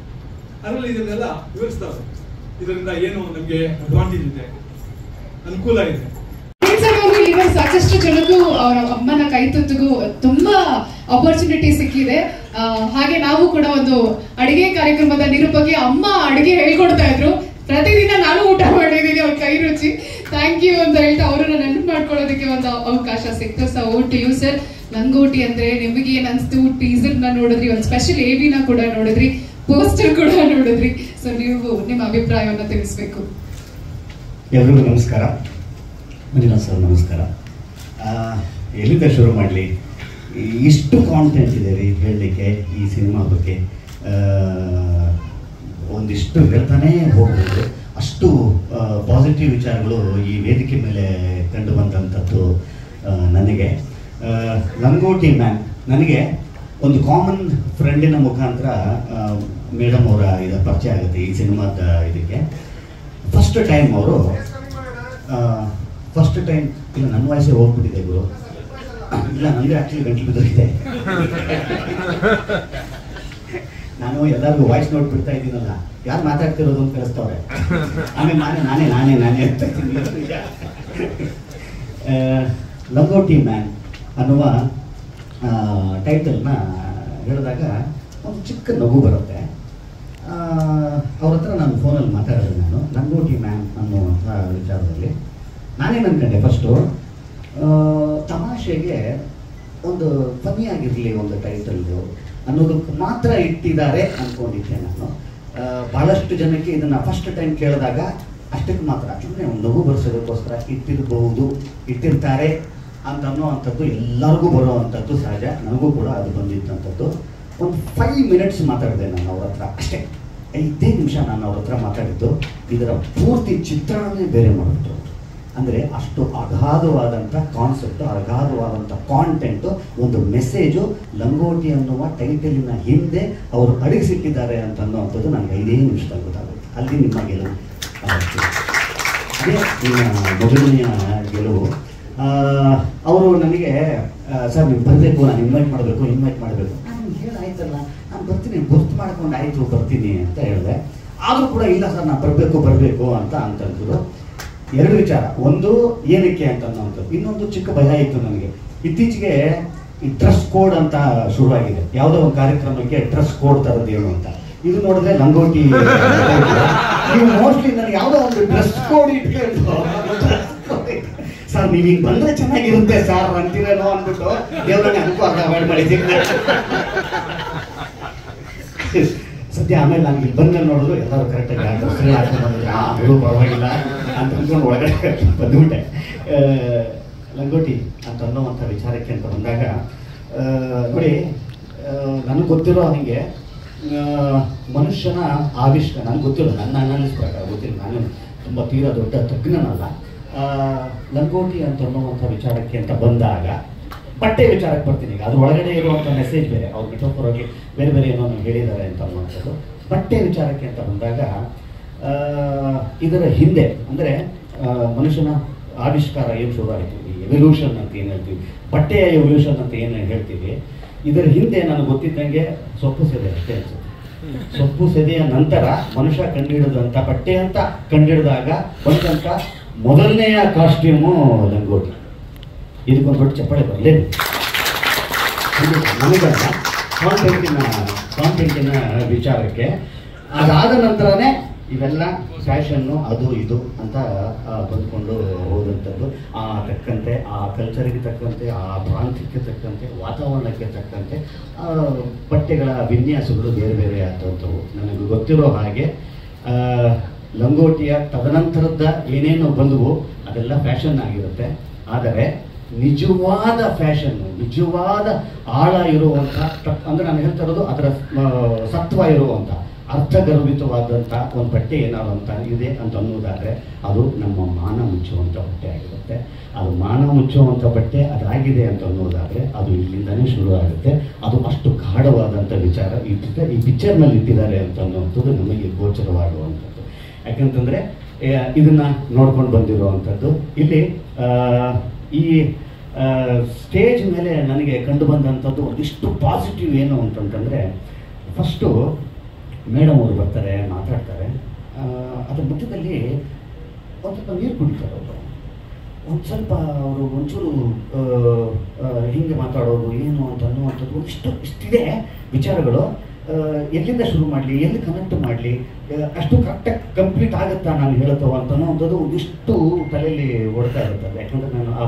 S2: ಅದರಲ್ಲಿ ಇದನ್ನೆಲ್ಲ ವಿವರಿಸ್ತಾರೆ. ಇದರಿಂದ ಏನು ನಮಗೆ ಅಡ್ವಾಂಟೇಜ್ ಇದೆ, ಅನುಕೂಲ ಇದೆ.
S1: ಇವಾಗ ಸಾಕಷ್ಟು ಜನಕ್ಕೂ ಅವರ ಅಮ್ಮನ ಕೈ ತುತ್ತಿಗೂ ತುಂಬಾ ಅಪರ್ಚುನಿಟಿ ಸಿಕ್ಕಿದೆ. ಹಾಗೆ ನಾವು ಕೂಡ ಒಂದು ಅಡಿಗೆ ಕಾರ್ಯಕ್ರಮದ ನಿರೂಪಕಿ ಅಮ್ಮ ಅಡಿಗೆ ಹೇಳ್ಕೊಡ್ತಾ ಇದ್ರು. ಪ್ರತಿದಿನ ನಾನು ಊಟ ಮಾಡಿದ್ದೀನಿ ಅವ್ರ ಕೈ ರುಚಿ. ಥ್ಯಾಂಕ್ ಯು ಅಂತ ಹೇಳ್ತಾ ಅವ್ರನ್ನ ನೆನಪು ಮಾಡ್ಕೊಳ್ಳೋದಕ್ಕೆ ಒಂದು ಅವಕಾಶ ಸಿಕ್ತು. ಸೊ ಓಟ್ ಯು ಸರ್. ಲಂಗೋಟಿ ಅಂದ್ರೆ ನಿಮಗೆ ಏನ್ ಅನ್ಸ್ತು? ಟೀಸರ್ ನ ನೋಡಿದ್ರಿ, ಒಂದು ಸ್ಪೆಷಲ್ AV ಕೂಡ ನೋಡಿದ್ರಿ, ಪೋಸ್ಟರ್ ಕೂಡ ನೋಡಿದ್ರಿ. ಸೊ ನೀವು ನಿಮ್ಮ ಅಭಿಪ್ರಾಯವನ್ನು ತಿಳಿಸ್ಬೇಕು.
S3: ಎಲ್ರಿಗೂ ನಮಸ್ಕಾರ. ಮಂಜುನಾಥ್ ಸರ್ ನಮಸ್ಕಾರ. ಎಲ್ಲಿಂದ ಶುರು ಮಾಡಲಿ? ಇಷ್ಟು ಕಾಂಟೆಂಟ್ ಇದೆ ರೀ ಹೇಳಲಿಕ್ಕೆ ಈ ಸಿನಿಮಾ ಬಗ್ಗೆ. ಒಂದಿಷ್ಟು ಹೇಳ್ತಾನೇ ಹೋಗ್ಬೋದು, ಅಷ್ಟು ಪಾಸಿಟಿವ್ ವಿಚಾರಗಳು ಈ ವೇದಿಕೆ ಮೇಲೆ ಕಂಡು ಬಂದಂಥದ್ದು ನನಗೆ. ಲಂಗೋಟಿ ಮ್ಯಾನ್ ನನಗೆ ಒಂದು ಕಾಮನ್ ಫ್ರೆಂಡಿನ ಮುಖಾಂತರ ಮೇಡಮ್ ಅವರ ಇದು ಪರಿಚಯ ಆಗುತ್ತೆ ಈ ಸಿನಿಮಾದ ಇದಕ್ಕೆ. ಫಸ್ಟ್ ಟೈಮ್ ಇಲ್ಲ, ನನ್ನ ವಯಸ್ಸೇ ಹೋಗ್ಬಿಟ್ಟಿದೆ ಗುರು. ಇಲ್ಲ, ನನಗೆ ಆ್ಯಕ್ಚುಲಿ ಗಂಟಲು ಬಿದ್ದೋಗಿದೆ. ನಾನು ಎಲ್ಲರಿಗೂ ವಾಯ್ಸ್ ನೋಟ್ ಬಿಡ್ತಾ ಇದ್ದೀನಲ್ಲ, ಯಾರು ಮಾತಾಡ್ತಿರೋದು ಅಂತ ಕಳಿಸ್ತವ್ರೆ. ಆಮೇಲೆ ನಾನೇ ಅಂತ ಲಂಗೋಟಿ ಮ್ಯಾನ್ ಅನ್ನುವ ಟೈಟಲ್ನ ಹೇಳಿದಾಗ ಒಂದು ಚಿಕ್ಕ ನಗು ಬರುತ್ತೆ. ಅವ್ರ ಹತ್ರ ನಾನು ಫೋನಲ್ಲಿ ಮಾತಾಡಿದೆ. ನಾನು ಲಂಗೋಟಿ ಮ್ಯಾನ್ ಅನ್ನುವಂಥ ವಿಚಾರದಲ್ಲಿ ನಾನೇನು ಅನ್ಕೊಂಡೆ, ಫಸ್ಟು ತಮಾಷೆಗೆ ಒಂದು ಫನ್ನಿಯಾಗಿರಲಿ ಒಂದು ಟೈಟಲ್ಲು ಅನ್ನೋದಕ್ಕೆ ಮಾತ್ರ ಇಟ್ಟಿದ್ದಾರೆ ಅಂದ್ಕೊಂಡಿದ್ದೆ ನಾನು. ಭಾಳಷ್ಟು ಜನಕ್ಕೆ ಇದನ್ನು ಫಸ್ಟ್ ಟೈಮ್ ಕೇಳಿದಾಗ ಅಷ್ಟಕ್ಕೆ ಮಾತ್ರ ಸುಮ್ಮನೆ ಒಂದು ನಗು ಬರ್ಸೋದಕ್ಕೋಸ್ಕರ ಇಟ್ಟಿರ್ತಾರೆ ಅಂತ ಅನ್ನೋ ಅಂಥದ್ದು ಎಲ್ಲರಿಗೂ ಬರೋ ಅಂಥದ್ದು ಸಹಜ. ನನಗೂ ಕೂಡ ಅದು ಬಂದಿದ್ದಂಥದ್ದು. ಒಂದು 5 minutes ಮಾತಾಡಿದೆ ನಾನು ಅವ್ರ ಹತ್ರ, ಅಷ್ಟೇ 5 ನಿಮಿಷ ನಾನು ಅವ್ರ ಹತ್ರ ಮಾತಾಡಿದ್ದು. ಇದರ ಪೂರ್ತಿ ಚಿತ್ರಣನೇ ಬೇರೆ ಮಾಡಿಬಿಟ್ರು. ಅಂದರೆ ಅಷ್ಟು ಅಗಾಧವಾದಂಥ ಕಾನ್ಸೆಪ್ಟು, ಅಗಾಧವಾದಂಥ ಕಾಂಟೆಂಟು, ಒಂದು ಮೆಸೇಜು ಲಂಗೋಟಿ ಅನ್ನುವ ಟೈಟಲಿನ ಹಿಂದೆ ಅವರು ಅಡಗಿಸಿಟ್ಟಿದ್ದಾರೆ ಅಂತ ಅನ್ನೋವಂಥದ್ದು ನನಗೆ 5 ನಿಮಿಷದಲ್ಲಿ ಗೊತ್ತಾಗುತ್ತೆ. ಅಲ್ಲಿ ನಿಮ್ಮ ಗೆಲುವು. ಅದೇ ನಿಮ್ಮ ಮೊದಲನೆಯ ಗೆಲುವು. ಅವರು ನನಗೆ ಸರ್ ನೀವು ಬರಬೇಕು, ನಾನು ಇನ್ವೈಟ್ ಮಾಡಬೇಕು ನಾನು ಹೇಳಾಯ್ತಲ್ಲ, ನಾನು ಬರ್ತೀನಿ, ಗುರ್ತು ಮಾಡ್ಕೊಂಡು ಆಯಿತು ಬರ್ತೀನಿ ಅಂತ ಹೇಳಿದೆ. ಆದರೂ ಕೂಡ ಇಲ್ಲ ಸರ್ ನಾನು ಬರಬೇಕು ಅಂತ ಅಂತಂದ್ರು. 2 ವಿಚಾರ, ಒಂದು ಏನಕ್ಕೆ ಅಂತ ಅನ್ನೋವಂಥದ್ದು, ಇನ್ನೊಂದು ಚಿಕ್ಕ ಭಯ ಇತ್ತು ನನಗೆ. ಇತ್ತೀಚೆಗೆ ಈ ಡ್ರೆಸ್ ಕೋಡ್ ಅಂತ ಶುರುವಾಗಿದೆ, ಯಾವುದೋ ಒಂದು ಕಾರ್ಯಕ್ರಮಕ್ಕೆ ಡ್ರೆಸ್ ಕೋಡ್ ತರದ್ದು ಏನು ಅಂತ. ಇದು ನೋಡಿದ್ರೆ ಲಂಗೋಟಿ ನೀವು ಮೋಸ್ಟ್ಲಿ ನನಗೆ ಯಾವುದೋ ಒಂದು ಡ್ರೆಸ್ ಕೋಡ್ ಇಟ್ಕೊಂಡು ಸರ್ ನೀವು ಈಗ ಬಂದ್ರೆ ಚೆನ್ನಾಗಿರುತ್ತೆ ಸರ್ ಅಂತೀರೇನೋ ಅಂದ್ಬಿಟ್ಟು ದೇವ್ರನ್ನ ಅದಕ್ಕೂ ಅವಾಯ್ಡ್ ಮಾಡಿದ್ದೀನಿ ಸದ್ಯ. ಆಮೇಲೆ ನಾನು ಇಲ್ಲಿ ಬಂದ ನೋಡಿದ್ರು ಎಲ್ಲರೂ ಕರೆಕ್ಟಾಗಿ ಹಾಕೊಂಡು ಬಂದಿದ್ರೆ ಅದು ಪರವಾಗಿಲ್ಲ ಅಂತ ಅಂದ್ಕೊಂಡು ಒಳಗಡೆ ಬಂದ್ಬಿಟ್ಟೆ. ಲಂಗೋಟಿ ಅಂತ ಅನ್ನೋವಂಥ ವಿಚಾರಕ್ಕೆ ಅಂತ ಬಂದಾಗ ನೋಡಿ, ನನಗೆ ಗೊತ್ತಿರೋ ಹಾಗೆ ಮನುಷ್ಯನ ಆವಿಷ್ಕಾರ ನನಗೆ ಗೊತ್ತಿಲ್ಲ, ನನ್ನ ಅನಾಲಿಸ್ ಪ್ರಕಾರ ಗೊತ್ತಿಲ್ಲ, ನಾನು ತುಂಬ ತೀರಾ ದೊಡ್ಡ ತಜ್ಞನಲ್ಲ. ಲಂಗೋಟಿ ಅಂತ ಅನ್ನುವಂಥ ವಿಚಾರಕ್ಕೆ ಅಂತ ಬಂದಾಗ ಬಟ್ಟೆ ವಿಚಾರಕ್ಕೆ ಬರ್ತೀನಿ. ಈಗ ಅದ್ರ ಒಳಗಡೆ ಇರುವಂಥ ಮೆಸೇಜ್ ಬೇರೆ, ಅವ್ರು ಬಿಟ್ಟೋಗಿ ಬೇರೆ ಬೇರೆ ಏನೋ ಹೇಳಿದ್ದಾರೆ ಅಂತ ಅನ್ನುವಂಥದ್ದು. ಬಟ್ಟೆ ವಿಚಾರಕ್ಕೆ ಅಂತ ಬಂದಾಗ ಇದರ ಹಿಂದೆ ಅಂದರೆ ಮನುಷ್ಯನ ಆವಿಷ್ಕಾರ ಏನು ಶುರು ಆಯಿತು, ಈ ಎವಲ್ಯೂಷನ್ ಅಂತ ಏನು ಹೇಳ್ತೀವಿ, ಬಟ್ಟೆಯ ಎವಲ್ಯೂಷನ್ ಅಂತ ಏನು ಹೇಳ್ತೀವಿ, ಇದರ ಹಿಂದೆ ನನಗೆ ಗೊತ್ತಿದ್ದಂಗೆ ಸೊಪ್ಪು ಸೆದೆ ಅಷ್ಟೇ ಅನ್ಸುತ್ತೆ. ಸೊಪ್ಪು ಸೆದೆಯ ನಂತರ ಮನುಷ್ಯ ಕಂಡುಹಿಡಿದಂಥ ಬಟ್ಟೆ ಅಂತ ಕಂಡುಹಿಡಿದಾಗ ಬಂದಂಥ ಮೊದಲನೆಯ ಕಾಸ್ಟ್ಯೂಮು ಲಂಗೋಟಿ. ಇದಕ್ಕೊಂದು ದೊಡ್ಡ ಚಪ್ಪಾಳೆ ಬರಲೇಬೇಕು. ನನಗಲ್ಲ ಕಾಂಟೆಂಟಿನ ವಿಚಾರಕ್ಕೆ. ಅದಾದ ನಂತರನೇ ಇವೆಲ್ಲ ಫ್ಯಾಷನ್ನು ಅದು ಇದು ಅಂತ ಬಂದ್ಕೊಂಡು ಹೋದಂಥದ್ದು. ಆ ತಕ್ಕಂತೆ, ಆ ಕಲ್ಚರಿಗೆ ತಕ್ಕಂತೆ, ಆ ಪ್ರಾಂತ್ಯಕ್ಕೆ ತಕ್ಕಂತೆ, ವಾತಾವರಣಕ್ಕೆ ತಕ್ಕಂತೆ ಬಟ್ಟೆಗಳ ವಿನ್ಯಾಸಗಳು ಬೇರೆ ಬೇರೆ ಆದಂಥವು. ನನಗೆ ಗೊತ್ತಿರೋ ಹಾಗೆ ಲಂಗೋಟಿಯ ತದನಂತರದ ಏನೇನು ಬಂದವು ಅದೆಲ್ಲ ಫ್ಯಾಷನ್ ಆಗಿರುತ್ತೆ. ಆದರೆ ನಿಜವಾದ ಫ್ಯಾಷನ್ನು, ನಿಜವಾದ ಆಳ ಇರುವಂಥ, ಅಂದರೆ ನಾನು ಹೇಳ್ತಾ ಇರೋದು ಅದರ ಸತ್ವ ಇರುವಂಥ, ಅರ್ಥಗರ್ಭಿತವಾದಂಥ ಒಂದು ಬಟ್ಟೆ ಏನಾದ್ರು ಅಂತ ಇದೆ ಅಂತ ಅನ್ನೋದಾದರೆ ಅದು ನಮ್ಮ ಮಾನ ಮುಚ್ಚುವಂಥ ಬಟ್ಟೆ ಆಗಿರುತ್ತೆ. ಅದು ಮಾನ ಮುಚ್ಚುವಂಥ ಬಟ್ಟೆ ಅದಾಗಿದೆ ಅಂತ ಅನ್ನೋದಾದರೆ ಅದು ಇಲ್ಲಿಂದನೇ ಶುರು ಆಗುತ್ತೆ. ಅದು ಅಷ್ಟು ಗಾಢವಾದಂಥ ವಿಚಾರ ಈ ಪಿಕ್ಚರ್ನಲ್ಲಿ ಇಟ್ಟಿದ್ದಾರೆ ಅಂತ ಅನ್ನುವಂಥದ್ದು ನಮಗೆ ಗೋಚರವಾಗುವಂಥದ್ದು. ಯಾಕಂತಂದರೆ ಇದನ್ನು ನೋಡ್ಕೊಂಡು ಬಂದಿರುವಂಥದ್ದು. ಇಲ್ಲಿ ಈ ಸ್ಟೇಜ್ ಮೇಲೆ ನನಗೆ ಕಂಡು ಬಂದಂಥದ್ದು ಒಂದಿಷ್ಟು ಪಾಸಿಟಿವ್ ಏನು ಅಂತಂತಂದರೆ, ಫಸ್ಟು ಮೇಡಮ್ ಅವರು ಬರ್ತಾರೆ, ಮಾತಾಡ್ತಾರೆ, ಅದ್ರ ಮಧ್ಯದಲ್ಲಿ ಒಂದು ಸ್ವಲ್ಪ ನೀರು ಕುಡಿತಾರೆ ಅವರು, ಒಂದು ಸ್ವಲ್ಪ ಅವರು ಒಂಚೂರು ಹಿಂಗೆ ಮಾತಾಡೋದು ಏನು ಅಂತ ಅನ್ನುವಂಥದ್ದು ಇಷ್ಟಿದೆ ವಿಚಾರಗಳು. ಎಲ್ಲಿಂದ ಶುರು ಮಾಡಲಿ, ಎಲ್ಲಿ ಕನೆಕ್ಟ್ ಮಾಡಲಿ, ಅಷ್ಟು ಕರೆಕ್ಟಾಗಿ ಕಂಪ್ಲೀಟ್ ಆಗುತ್ತಾ ನಾನು ಹೇಳುತ್ತವ ಅಂತ ಅನ್ನೋವಂಥದ್ದು ಒಂದಿಷ್ಟು ತಲೆಯಲ್ಲಿ ಓಡ್ತಾ ಇರುತ್ತದೆ. ಯಾಕಂದರೆ ನಾನು ಆ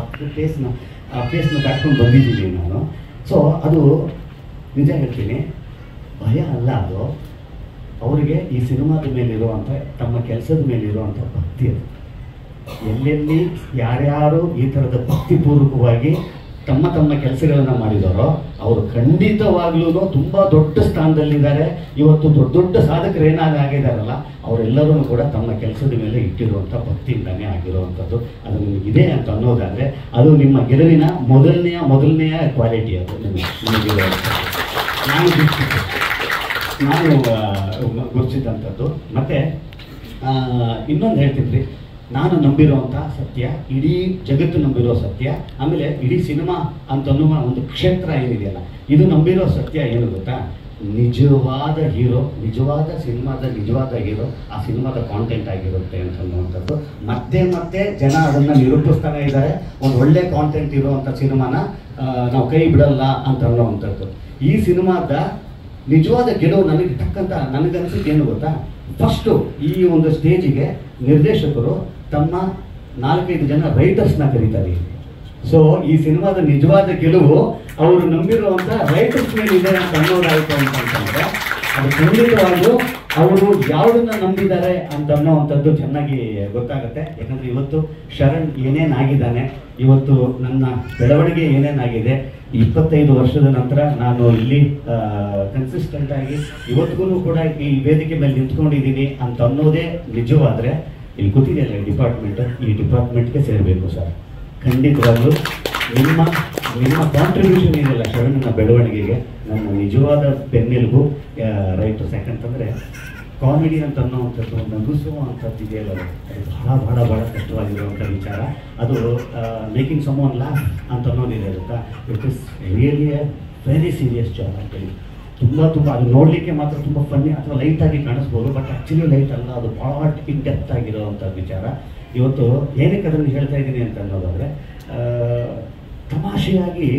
S3: ಪ್ಲೇಸ್ನ ದಾಟ್ಕೊಂಡು ಬಂದಿದ್ದೀನಿ ನಾನು. ಸೊ ಅದು ನಿಜ ಹೇಳ್ತೀನಿ, ಭಯ ಅಲ್ಲ, ಅದು ಅವರಿಗೆ ಈ ಸಿನಿಮಾದ ಮೇಲಿರುವಂಥ, ತಮ್ಮ ಕೆಲಸದ ಮೇಲಿರುವಂಥ ಭಕ್ತಿ. ಅದು ಎಲ್ಲೆಲ್ಲಿ ಯಾರ್ಯಾರು ಈ ಥರದ ಭಕ್ತಿಪೂರ್ವಕವಾಗಿ ತಮ್ಮ ತಮ್ಮ ಕೆಲಸಗಳನ್ನು ಮಾಡಿದಾರೋ ಅವರು ಖಂಡಿತವಾಗ್ಲೂ ತುಂಬ ದೊಡ್ಡ ಸ್ಥಾನದಲ್ಲಿದ್ದಾರೆ. ಇವತ್ತು ದೊಡ್ಡ ದೊಡ್ಡ ಸಾಧಕರು ಏನಾಗಿದ್ದಾರಲ್ಲ ಅವರೆಲ್ಲರೂ ಕೂಡ ತಮ್ಮ ಕೆಲಸದ ಮೇಲೆ ಇಟ್ಟಿರುವಂಥ ಭಕ್ತಿಯಿಂದಾನೇ ಆಗಿರುವಂಥದ್ದು. ಅದು ನಿಮಗಿದೆ ಅಂತ ಅನ್ನೋದಾದರೆ ಅದು ನಿಮ್ಮ ಗೆಲುವಿನ ಮೊದಲನೆಯ ಕ್ವಾಲಿಟಿ. ಅದು ನಿಮಗೆ ನಾನು ಗುರುತಿಸಿದಂಥದ್ದು. ಮತ್ತು ಇನ್ನೊಂದು ಹೇಳ್ತಿದ್ರಿ, ನಾನು ನಂಬಿರುವಂಥ ಸತ್ಯ, ಇಡೀ ಜಗತ್ತು ನಂಬಿರೋ ಸತ್ಯ, ಆಮೇಲೆ ಇಡೀ ಸಿನಿಮಾ ಅಂತನ್ನುವ ಒಂದು ಕ್ಷೇತ್ರ ಏನಿದೆಯಲ್ಲ ಇದು ನಂಬಿರೋ ಸತ್ಯ ಏನು ಗೊತ್ತಾ, ನಿಜವಾದ ಹೀರೋ, ನಿಜವಾದ ಸಿನಿಮಾದ ನಿಜವಾದ ಹೀರೋ ಆ ಸಿನಿಮಾದ ಕಾಂಟೆಂಟ್ ಆಗಿರುತ್ತೆ ಅಂತನ್ನುವಂಥದ್ದು. ಮತ್ತೆ ಜನ ಅದನ್ನು ನಿರೂಪಿಸ್ತಾನೆ ಇದ್ದಾರೆ. ಒಂದು ಒಳ್ಳೆ ಕಾಂಟೆಂಟ್ ಇರುವಂಥ ಸಿನಿಮಾನ ನಾವು ಕೈ ಬಿಡಲ್ಲ ಅಂತ ಅನ್ನೋವಂಥದ್ದು. ಈ ಸಿನಿಮಾದ ನಿಜವಾದ ಗೆಲುವು ನನಗೆ ತಕ್ಕಂಥ ನನಗನ್ಸಿದ್ದು ಏನು ಗೊತ್ತಾ, ಫಸ್ಟು ಈ ಒಂದು ಸ್ಟೇಜಿಗೆ ನಿರ್ದೇಶಕರು ತಮ್ಮ 4-5 ಜನ ರೈಟರ್ಸ್ನ ಕರೀತಾರೆ. ಸೊ ಈ ಸಿನಿಮಾದ ನಿಜವಾದ ಗೆಲುವು ಅವರು ನಂಬಿರುವಂಥ ರೈಟರ್ಸ್ ಮೇಲೆ ಇದೆ ಅಂತ ಅನ್ನೋದಾಯಿತು ಅಂತಂದರೆ ಅದು ಖಂಡಿತವಾಗೂ ಅವರು ಯಾವುದನ್ನು ನಂಬಿದ್ದಾರೆ ಅಂತ ಅನ್ನೋವಂಥದ್ದು ಚೆನ್ನಾಗಿ ಗೊತ್ತಾಗುತ್ತೆ. ಯಾಕಂದರೆ ಇವತ್ತು ಶರಣ್ ಏನೇನಾಗಿದ್ದಾನೆ, ಇವತ್ತು ನನ್ನ ಬೆಳವಣಿಗೆ ಏನೇನಾಗಿದೆ, 25 ವರ್ಷದ ನಂತರ ನಾನು ಇಲ್ಲಿ ಕನ್ಸಿಸ್ಟೆಂಟ್ ಆಗಿ ಇವತ್ತಿಗೂ ಕೂಡ ಈ ವೇದಿಕೆ ಮೇಲೆ ನಿಂತ್ಕೊಂಡಿದ್ದೀನಿ ಅಂತ ಅನ್ನೋದೇ ನಿಜವಾದರೆ ಇಲ್ಲಿ ಕೂತಿದೆಯಲ್ಲ ಡಿಪಾರ್ಟ್ಮೆಂಟ್, ಈ ಡಿಪಾರ್ಟ್ಮೆಂಟ್ಗೆ ಸೇರಬೇಕು ಸರ್. ಖಂಡಿತವಾಗ್ಲೂ ನಿಮ್ಮ ಕಾಂಟ್ರಿಬ್ಯೂಷನ್ ಇದೆಯಲ್ಲ ಶರಣನ ಬೆಳವಣಿಗೆಗೆ ನನ್ನ ನಿಜವಾದ ಬೆನ್ನೆಲುಬು ರೈಟರ್ಸ್. ಯಾಕಂತಂದರೆ ಕಾಮಿಡಿ ಅಂತ ಅನ್ನೋವಂಥದ್ದು ನಗಿಸುವಂಥದ್ದು ಇದೆಯಲ್ಲ, ಅದು ಬಹಳ ಕಷ್ಟವಾಗಿರುವಂಥ ವಿಚಾರ. ಅದು ಮೇಕಿಂಗ್ ಸಮ್ವನ್ ಲಾಫ್ ಅಂತ ಅನ್ನೋದಿದೆ ಗೊತ್ತಾ, it is really A very serious job ಅಂತೇಳಿ. ತುಂಬ ಅದು ನೋಡಲಿಕ್ಕೆ ಮಾತ್ರ ತುಂಬ ಫನ್ನಿ ಅಥವಾ ಲೈಟಾಗಿ ಕಾಣಿಸ್ಬೋದು, ಬಟ್ ಆ್ಯಕ್ಚುಲಿ ಲೈಟ್ ಅಲ್ಲ, ಅದು ಭಾಳ ಇನ್ ಡೆಪ್ತ್ ಆಗಿರೋವಂಥ ವಿಚಾರ. ಇವತ್ತು ಏನಕ್ಕೆ ಅದನ್ನು ಹೇಳ್ತಾ ಇದ್ದೀನಿ ಅಂತ ಅನ್ನೋದಾದರೆ, ತಮಾಷೆಯಾಗಿ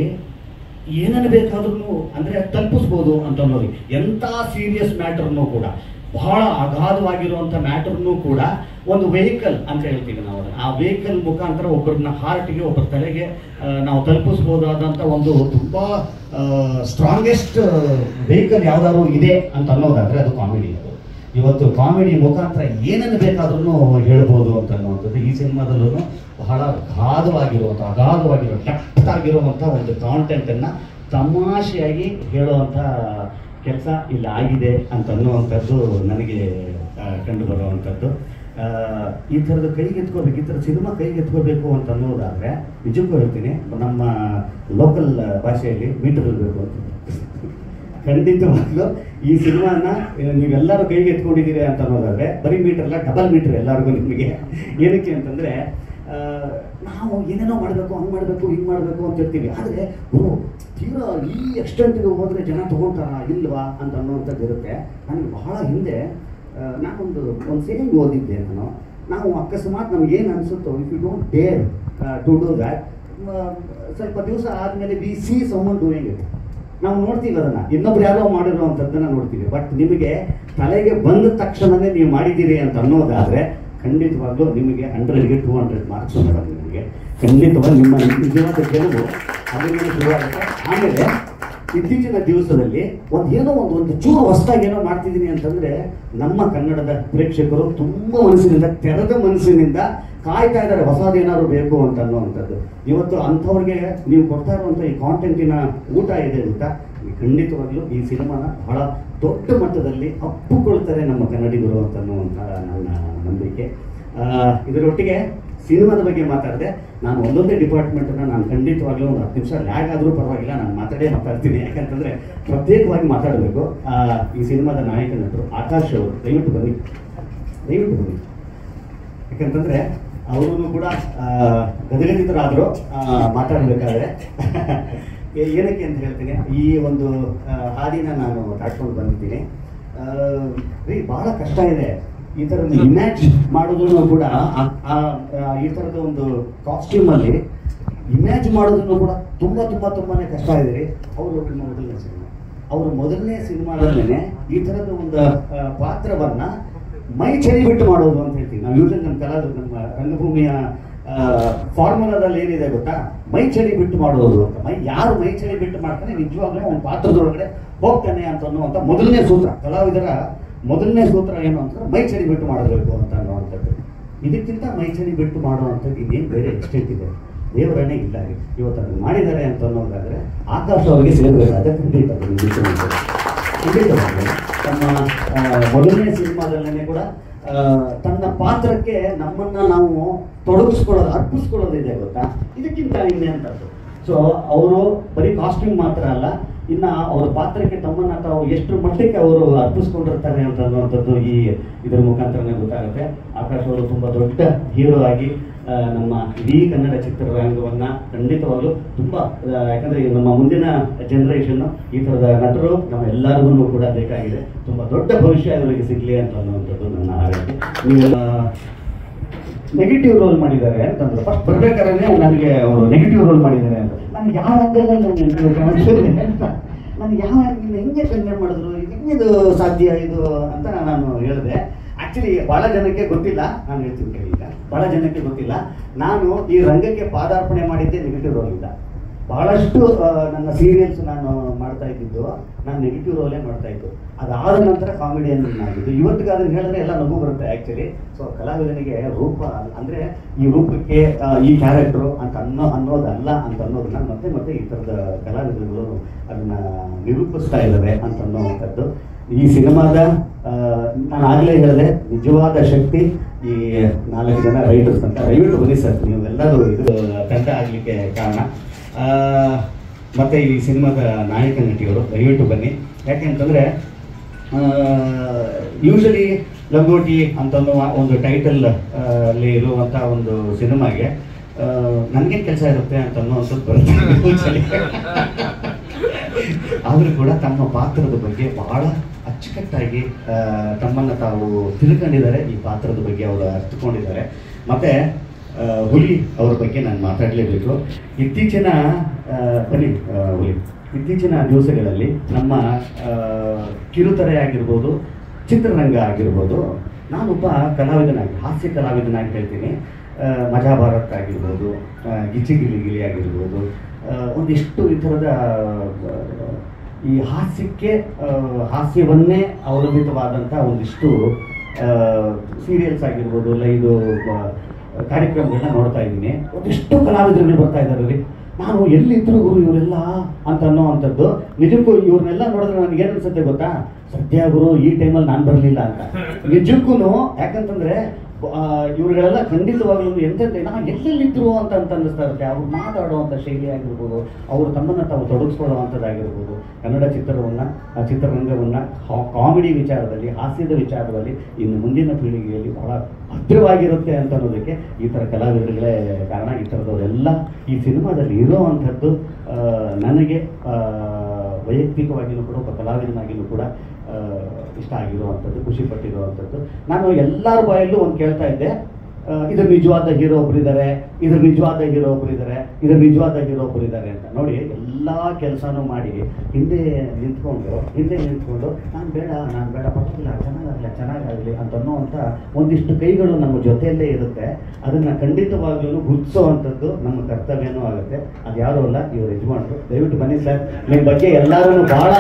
S3: ಏನನ್ನು ಬೇಕಾದ್ರೂ ಅಂದರೆ ತಲುಪಿಸ್ಬೋದು ಅಂತ ಅನ್ನೋದು. ಎಂಥ ಸೀರಿಯಸ್ ಮ್ಯಾಟರ್ನೂ ಕೂಡ, ಬಹಳ ಅಗಾಧವಾಗಿರುವಂಥ ಮ್ಯಾಟರ್ನೂ ಕೂಡ ಒಂದು ವೆಹಿಕಲ್ ಅಂತ ಹೇಳ್ತೀವಿ ನಾವು. ಆ ವೆಹಿಕಲ್ ಮುಖಾಂತರ ಒಬ್ಬರನ್ನ ಹಾರ್ಟ್ಗೆ, ಒಬ್ಬರ ತಲೆಗೆ ನಾವು ತಲುಪಿಸ್ಬೋದಾದಂಥ ಒಂದು ತುಂಬ ಸ್ಟ್ರಾಂಗೆಸ್ಟ್ ವೆಹಿಕಲ್ ಯಾವುದಾದ್ರು ಇದೆ ಅಂತ ಅನ್ನೋದಾದರೆ ಅದು ಕಾಮಿಡಿ. ಅದು ಇವತ್ತು ಕಾಮಿಡಿ ಮುಖಾಂತರ ಏನನ್ನು ಬೇಕಾದ್ರೂ ಹೇಳ್ಬೋದು ಅಂತ ಅನ್ನುವಂಥದ್ದು ಈ ಸಿನಿಮಾದಲ್ಲೂ ಬಹಳ ಅಗಾಧವಾಗಿರೋ ಡೆಪ್ತ್ ಆಗಿರುವಂಥ ಒಂದು ಕಾಂಟೆಂಟನ್ನು ತಮಾಷೆಯಾಗಿ ಹೇಳುವಂಥ ಕೆಲಸ ಇಲ್ಲಿ ಆಗಿದೆ ಅಂತ ಅನ್ನುವಂಥದ್ದು ನನಗೆ ಕಂಡು ಬರುವಂಥದ್ದು. ಈ ಥರದ ಕೈಗೆತ್ಕೋಬೇಕು, ಈ ಥರ ಸಿನಿಮಾ ಕೈಗೆತ್ಕೋಬೇಕು ಅಂತ ಅನ್ನೋದಾದರೆ ನಿಜಕ್ಕೂ ಹೇಳ್ತೀನಿ, ನಮ್ಮ ಲೋಕಲ್ ಭಾಷೆಯಲ್ಲಿ ಮೀಟರ್ ಇರಬೇಕು ಅಂತ. ಖಂಡಿತವಾಗ್ಲೂ ಈ ಸಿನಿಮಾನ ನೀವೆಲ್ಲರೂ ಕೈಗೆ ಎತ್ಕೊಂಡಿದ್ದೀರಿ ಅಂತ ಅನ್ನೋದಾದರೆ ಬರೀ ಮೀಟರ್ ಅಲ್ಲ, ಡಬಲ್ ಮೀಟರ್ ಎಲ್ಲರಿಗೂ ನಿಮಗೆ. ಏನಕ್ಕೆ ಅಂತಂದರೆ ನಾವು ಏನೇನೋ ಮಾಡಬೇಕು, ಹಂಗೆ ಮಾಡಬೇಕು, ಹಿಂಗೆ ಮಾಡಬೇಕು ಅಂತ ಹೇಳ್ತೀವಿ. ಆದರೆ ತೀರಾ ಈ ಎಕ್ಸ್ಟೆಂಟಿಗೆ ಹೋದರೆ ಜನ ತೊಗೊಳ್ತಾರ ಇಲ್ವಾ ಅಂತ ಅನ್ನೋವಂಥದ್ದು ಇರುತ್ತೆ. ನನಗೆ ಬಹಳ ಹಿಂದೆ ನಾನೊಂದು ಸೇರಿಂಗ್ ಓದಿದ್ದೆ ನಾವು ಅಕಸ್ಮಾತ್ ನಮ್ಗೆ ಏನು ಅನಿಸುತ್ತೋ, if you don't dare to do that, ಸ್ವಲ್ಪ ದಿವಸ ಆದಮೇಲೆ we see someone doing it. ನಾವು ನೋಡ್ತೀವಿ ಅದನ್ನು, ಇನ್ನೊಬ್ರು ಯಾರೋ ಮಾಡಿರೋವಂಥದ್ದನ್ನು ನೋಡ್ತೀವಿ. ಬಟ್ ನಿಮಗೆ ತಲೆಗೆ ಬಂದ ತಕ್ಷಣವೇ ನೀವು ಮಾಡಿದ್ದೀರಿ ಅಂತ ಅನ್ನೋದಾದರೆ ಖಂಡಿತವಾಗ್ಲೂ ನಿಮಗೆ 100ಗೆ 200 ಮಾರ್ಕ್ಸ್ ಮೇಡಮ್. ನಿಮಗೆ ಖಂಡಿತವಾಗಿ ನಿಮ್ಮ ನಿಜವಾದ ಗೆಲುವು ಅದರಿಂದ ಶುರುವಾಗುತ್ತೆ. ಆಮೇಲೆ ಇತ್ತೀಚಿನ ದಿವಸದಲ್ಲಿ ಒಂದು ಚೂರು ಹೊಸದಾಗಿ ಏನೋ ಮಾಡ್ತಿದ್ದೀನಿ ಅಂತಂದರೆ ನಮ್ಮ ಕನ್ನಡದ ಪ್ರೇಕ್ಷಕರು ತುಂಬ ತೆರೆದ ಮನಸ್ಸಿನಿಂದ ಕಾಯ್ತಾ ಇದ್ದಾರೆ ಹೊಸದೇನಾದ್ರು ಬೇಕು ಅಂತ ಅನ್ನುವಂಥದ್ದು. ಇವತ್ತು ಅಂಥವ್ರಿಗೆ ನೀವು ಕೊಡ್ತಾ ಇರುವಂಥ ಈ ಕಾಂಟೆಂಟಿನ ಊಟ ಇದೆ ಗೊತ್ತಾ, ಖಂಡಿತವಾಗ್ಲೂ ಈ ಸಿನಿಮಾನ ಬಹಳ ದೊಡ್ಡ ಮಟ್ಟದಲ್ಲಿ ಅಪ್ಪುಕೊಳ್ತಾರೆ ನಮ್ಮ ಕನ್ನಡಿಗರು ಅಂತ ಅನ್ನುವಂಥ ನನ್ನ ನಂಬಿಕೆ. ಇದರೊಟ್ಟಿಗೆ ಸಿನಿಮಾದ ಬಗ್ಗೆ ಮಾತಾಡಿದೆ. ನಾನು ಒಂದೊಂದೇ ಡಿಪಾರ್ಟ್ಮೆಂಟನ್ನು ನಾನು ಖಂಡಿತವಾಗ್ಲೂ ಒಂದು 10 ನಿಮಿಷ ಲ್ಯಾಗ್ ಆದರೂ ಪರವಾಗಿಲ್ಲ, ನಾನು ಮಾತಾಡ್ತೀನಿ. ಯಾಕಂತಂದರೆ ಪ್ರತ್ಯೇಕವಾಗಿ ಮಾತಾಡಬೇಕು. ಈ ಸಿನಿಮಾದ ನಾಯಕ ನಟರು ಆಕಾಶ್ ಅವರು ದಯವಿಟ್ಟು ಬನ್ನಿ. ಯಾಕಂತಂದರೆ ಅವರು ಕೂಡ ಗದಗದಿತರಾದರು ಮಾತಾಡಬೇಕಾದ್ರೆ. ಏನಕ್ಕೆ ಅಂತ ಹೇಳ್ತೀನಿ, ಈ ಒಂದು ಹಾದಿನ ನಾನು ದಾಟ್ಕೊಂಡು ಬಂದಿದ್ದೀನಿ. ಭಾಳ ಕಷ್ಟ ಇದೆ ಈ ಥರದ ಇಮ್ಯಾಜ್ ಮಾಡೋದನ್ನು ಕೂಡ. ಈ ಥರದ ಒಂದು ಕಾಸ್ಟ್ಯೂಮಲ್ಲಿ ಇಮ್ಯಾಜ್ ಮಾಡೋದನ್ನು ಕೂಡ ತುಂಬಾ ಕಷ್ಟ ಇದೆ ರೀ. ಅವರು ಮೊದಲನೇ ಸಿನಿಮಾದಲ್ಲೇ ಈ ಥರದ ಒಂದು ಪಾತ್ರವನ್ನು ಮೈ ಚಳಿ ಬಿಟ್ಟು ಮಾಡೋದು ಅಂತ ಹೇಳ್ತೀವಿ ನಾವು. ಯೂಶಲಿ ನಮ್ಮ ನಮ್ಮ ರಂಗಭೂಮಿಯ ಫಾರ್ಮುಲಾದಲ್ಲಿ ಏನಿದೆ ಗೊತ್ತಾ, ಮೈ ಚಳಿ ಬಿಟ್ಟು ಮಾಡೋದು ಅಂತ. ಯಾರು ಮೈ ಚಳಿ ಬಿಟ್ಟು ಮಾಡ್ತಾನೆ ನಿಜವಾಗ್ಲೂ ಒಂದು ಪಾತ್ರದೊಳಗಡೆ ಹೋಗ್ತಾನೆ ಅಂತ ಅನ್ನುವಂಥ ಮೊದಲನೇ ಸೂತ್ರ, ಕಲಾವಿದರ ಮೊದಲನೇ ಸೂತ್ರ ಏನು ಅಂತಂದ್ರೆ ಮೈ ಚಳಿ ಬಿಟ್ಟು ಮಾಡಬೇಕು ಅಂತ ಅನ್ನುವಂಥದ್ದು. ಇದಕ್ಕಿಂತ ಮೈ ಚಳಿ ಬಿಟ್ಟು ಮಾಡುವಂಥದ್ದು ಇನ್ನೇನು ಬೇರೆ ಎಕ್ಸ್ಟೆಂಟ್ ಇದೆ, ದೇವರನ್ನೇ ಇಲ್ಲ. ಇವತ್ತು ಅದನ್ನು ಮಾಡಿದ್ದಾರೆ ಅಂತ ಅನ್ನೋದಾದರೆ ಆಕಾಶ್ ಅವರಿಗೆ ಸೇರಬೇಕು. ಅದಕ್ಕೆ ತಮ್ಮ ಮೊದಲನೇ ಸಿನಿಮಾದಲ್ಲೇ ಕೂಡ ತನ್ನ ಪಾತ್ರಕ್ಕೆ ನಮ್ಮನ್ನು ನಾವು ಅರ್ಪಿಸ್ಕೊಳ್ಳೋದಿದೆ ಗೊತ್ತಾ, ಇದಕ್ಕಿಂತ ಇನ್ನೆಂಥದ್ದು. ಸೊ ಅವರು ಬರೀ ಕಾಸ್ಟ್ಯೂಮ್ ಮಾತ್ರ ಅಲ್ಲ, ಇನ್ನು ಅವರ ಪಾತ್ರಕ್ಕೆ ತಮ್ಮನ್ನು ತಾವು ಎಷ್ಟು ಮಟ್ಟಕ್ಕೆ ಅವರು ಅರ್ಪಿಸ್ಕೊಂಡಿರ್ತಾರೆ ಅಂತ ಅನ್ನುವಂಥದ್ದು ಇದರ ಮುಖಾಂತರನೇ ಗೊತ್ತಾಗುತ್ತೆ. ಆಕಾಶ್ ಅವರು ತುಂಬ ದೊಡ್ಡ ಹೀರೋ ಆಗಿ ನಮ್ಮ ಇಡೀ ಕನ್ನಡ ಚಿತ್ರರಂಗವನ್ನು ಖಂಡಿತವಾಗಲೂ ತುಂಬ, ಯಾಕಂದರೆ ನಮ್ಮ ಮುಂದಿನ ಜನ್ರೇಷನ್ನು ಈ ಥರದ ನಟರು ನಮ್ಮ ಎಲ್ಲರಿಗೂ ಕೂಡ ಬೇಕಾಗಿದೆ. ತುಂಬ ದೊಡ್ಡ ಭವಿಷ್ಯ ಇವರಿಗೆ ಸಿಗಲಿ ಅಂತ ಅನ್ನುವಂಥದ್ದು ನನ್ನ ಹಾರೈಕೆ. ನೀವು ನೆಗೆಟಿವ್ ರೋಲ್ ಮಾಡಿದ್ದಾರೆ ಅಂತಂದ್ರೆ ಫಸ್ಟ್ ಬರ್ಬೇಕಾದ್ರೆ ನನಗೆ ಅವರು ನೆಗೆಟಿವ್ ರೋಲ್ ಮಾಡಿದ್ದಾರೆ ಅಂತ ನನಗೆ ಯಾವ ನನಗೆ ಯಾವ ಹೆಂಗೆ ಕನ್ವೆ ಮಾಡಿದ್ರು, ಹೆಂಗಿದು ಸಾಧ್ಯ ಇದು ಅಂತ ನಾನು ಹೇಳಿದೆ. ಆ್ಯಕ್ಚುಲಿ ಭಾಳ ಜನಕ್ಕೆ ಗೊತ್ತಿಲ್ಲ, ನಾನು ಹೇಳ್ತೀನಿ ಈಗ ಭಾಳ ಜನಕ್ಕೆ ಗೊತ್ತಿಲ್ಲ, ನಾನು ಈ ರಂಗಕ್ಕೆ ಪಾದಾರ್ಪಣೆ ಮಾಡಿದ್ದೆ ನೆಗೆಟಿವ್ ರೋಲ್ ಇಂದ. ಬಹಳಷ್ಟು ನನ್ನ ಸೀರಿಯಲ್ಸ್ ನಾನು ಮಾಡ್ತಾ ಇದ್ದಿದ್ದು, ನಾನು ನೆಗೆಟಿವ್ ರೋಲೇ ಮಾಡ್ತಾ ಇದ್ದು. ಅದಾದ ನಂತರ ಕಾಮಿಡಿಯನ್ ಆಗಿದ್ದು. ಇವತ್ತಿಗೆ ಅದನ್ನು ಹೇಳಿದ್ರೆ ಎಲ್ಲ ನಗು ಬರುತ್ತೆ ಆ್ಯಕ್ಚುಲಿ. ಸೊ ಕಲಾವಿದನಿಗೆ ರೂಪ ಅಂದರೆ ಈ ರೂಪಕ್ಕೆ ಈ ಕ್ಯಾರೆಕ್ಟ್ರು ಅಂತ ಅನ್ನೋದಲ್ಲ ಅಂತ ಅನ್ನೋದನ್ನ ಮತ್ತೆ ಮತ್ತೆ ಈ ಥರದ ಕಲಾವಿದರುಗಳು ಅದನ್ನು ನಿರೂಪಿಸ್ತಾ ಇದ್ದಾರೆ ಅಂತ ಅನ್ನೋವಂಥದ್ದು. ಈ ಸಿನಿಮಾದ ನಾನು ಆಗಲೇ ಹೇಳಿದೆ, ನಿಜವಾದ ಶಕ್ತಿ ಈ 4 ಜನ ರೈಟರ್ಸ್ ಅಂತ. ದಯವಿಟ್ಟು ಬನ್ನಿ ಸರ್, ನೀವೆಲ್ಲರೂ ಇದು ತಂಡ ಆಗಲಿಕ್ಕೆ ಕಾರಣ. ಮತ್ತು ಈ ಸಿನಿಮಾದ ನಾಯಕ ನಟಿಯವರು ದಯವಿಟ್ಟು ಬನ್ನಿ. ಯಾಕೆಂತಂದರೆ ಯೂಶಲಿ ಲಂಗೋಟಿ ಅಂತನ್ನುವ ಒಂದು ಟೈಟಲ್ ಅಲ್ಲಿ ಇರುವಂಥ ಒಂದು ಸಿನಿಮಾಗೆ ನನಗೇನು ಕೆಲಸ ಇರುತ್ತೆ ಅಂತ ಅನ್ನೋವಂಥದ್ದು ಬರುತ್ತೆ. ಆದರೂ ಕೂಡ ತಮ್ಮ ಪಾತ್ರದ ಬಗ್ಗೆ ಬಹಳ ಅಚ್ಚುಕಟ್ಟಾಗಿ ತಮ್ಮನ್ನು ತಾವು ತಿಳ್ಕೊಂಡಿದ್ದಾರೆ. ಈ ಪಾತ್ರದ ಬಗ್ಗೆ ಅವರು ಅರ್ಥಕೊಂಡಿದ್ದಾರೆ. ಮತ್ತು ಹುಲಿ ಅವ್ರ ಬಗ್ಗೆ ನಾನು ಮಾತಾಡಲೇಬೇಕು. ಇತ್ತೀಚಿನ ದಿವಸಗಳಲ್ಲಿ ನಮ್ಮ ಕಿರುತೆರೆ ಆಗಿರ್ಬೋದು, ಚಿತ್ರರಂಗ ಆಗಿರ್ಬೋದು, ನಾನೊಬ್ಬ ಕಲಾವಿದನಾಗಿ, ಹಾಸ್ಯ ಕಲಾವಿದನಾಗಿ ಹೇಳ್ತೀನಿ. ಮಜಾ ಭಾರತ್ ಆಗಿರ್ಬೋದು, ಗಿಚಿ ಗಿಲಿ ಗಿಲಿ ಆಗಿರ್ಬೋದು, ಒಂದಿಷ್ಟು ಈ ಥರದ ಈ ಹಾಸ್ಯವನ್ನೇ ಅವಲಂಬಿತವಾದಂಥ ಒಂದಿಷ್ಟು ಸೀರಿಯಲ್ಸ್ ಆಗಿರ್ಬೋದು, ಇದು ಕಾರ್ಯಕ್ರಮಗಳನ್ನ ನೋಡ್ತಾ ಇದ್ದೀನಿ. ಒಂದಿಷ್ಟು ಕಲಾವಿದರುಗಳು ಬರ್ತಾ ಇದ್ದಾರೆ ರೀ. ನಾನು ಎಲ್ಲಿದ್ರು ಗುರು ಇವರೆಲ್ಲ ಅಂತ ಅನ್ನೋ ಅಂಥದ್ದು. ನಿಜಕ್ಕೂ ಇವ್ರನ್ನೆಲ್ಲ ನೋಡಿದ್ರೆ ನನಗೆ ಏನು ಅನ್ಸುತ್ತೆ ಗೊತ್ತಾ, ಸದ್ಯ ಗುರು ಈ ಟೈಮಲ್ಲಿ ನಾನು ಬರಲಿಲ್ಲ ಅಂತ. ನಿಜಕ್ಕೂ ಯಾಕಂತಂದರೆ ಇವ್ರುಗಳೆಲ್ಲ ಖಂಡಿತವಾಗ್ಲೂ ಎಂತೆಂತೆ ನಾವು ಎಲ್ಲೆಲ್ಲಿದ್ರು ಅಂತ ಅನ್ನಿಸ್ತಾ ಇರುತ್ತೆ. ಅವ್ರು ಮಾತಾಡುವಂಥ ಶೈಲಿ ಆಗಿರ್ಬೋದು, ಅವರು ತಮ್ಮನ್ನು ತಾವು ತೊಡಗಿಸ್ಕೊಳ್ಳುವಂಥದ್ದಾಗಿರ್ಬೋದು, ಕನ್ನಡ ಚಿತ್ರರಂಗವನ್ನು ಕಾಮಿಡಿ ವಿಚಾರದಲ್ಲಿ, ಹಾಸ್ಯದ ವಿಚಾರದಲ್ಲಿ ಇನ್ನು ಮುಂದಿನ ಪೀಳಿಗೆಯಲ್ಲಿ ಬಹಳ ಭದ್ರವಾಗಿರುತ್ತೆ ಅಂತ ಅನ್ನೋದಕ್ಕೆ ಈ ಥರ ಕಲಾವಿದರುಗಳೇ ಕಾರಣ. ಈ ಥರದವರೆಲ್ಲ ಈ ಸಿನಿಮಾದಲ್ಲಿ ಇರೋವಂಥದ್ದು ನನಗೆ ವೈಯಕ್ತಿಕವಾಗಿಯೂ ಕೂಡ, ಒಬ್ಬ ಕಲಾವಿದನಾಗಿಯೂ ಕೂಡ ಇಷ್ಟ ಆಗಿರುವಂಥದ್ದು, ಖುಷಿ ಪಟ್ಟಿರುವಂಥದ್ದು. ನಾನು ಎಲ್ಲರ ಬಾಯಲ್ಲೂ ಒಂದು ಕೇಳ್ತಾ ಇದ್ದೆ, ಇದ್ರ ನಿಜವಾದ ಹೀರೋ ಒಬ್ಬರಿದ್ದಾರೆ, ಇದ್ರ ನಿಜವಾದ ಹೀರೋ ಒಬ್ಬರಿದ್ದಾರೆ, ಇದ್ರ ನಿಜವಾದ ಹೀರೋ ಒಬ್ಬರಿದ್ದಾರೆ ಅಂತ. ನೋಡಿ, ಎಲ್ಲ ಕೆಲಸನೂ ಮಾಡಿ ಹಿಂದೆ ನಿಂತ್ಕೊಂಡು ನಾನು ಬೇಡ ಪರವಾಗಿಲ್ಲ, ಚೆನ್ನಾಗಾಗಲಿ ಅಂತ ಅನ್ನೋವಂಥ ಒಂದಿಷ್ಟು ಕೈಗಳು ನಮ್ಮ ಜೊತೆಯಲ್ಲೇ ಇರುತ್ತೆ. ಅದನ್ನು ಖಂಡಿತವಾಗ್ಲೂ ಗುರುತಿಸುವಂಥದ್ದು ನಮ್ಮ ಕರ್ತವ್ಯನೂ ಆಗುತ್ತೆ. ಅದು ಯಾರೂ ಅಲ್ಲ, ಇವರು ಯಜಮಾನರು. ದಯವಿಟ್ಟು ಬನ್ನಿ ಸರ್. ನಿಮ್ಮ ಬಗ್ಗೆ ಎಲ್ಲರೂ ಭಾಳ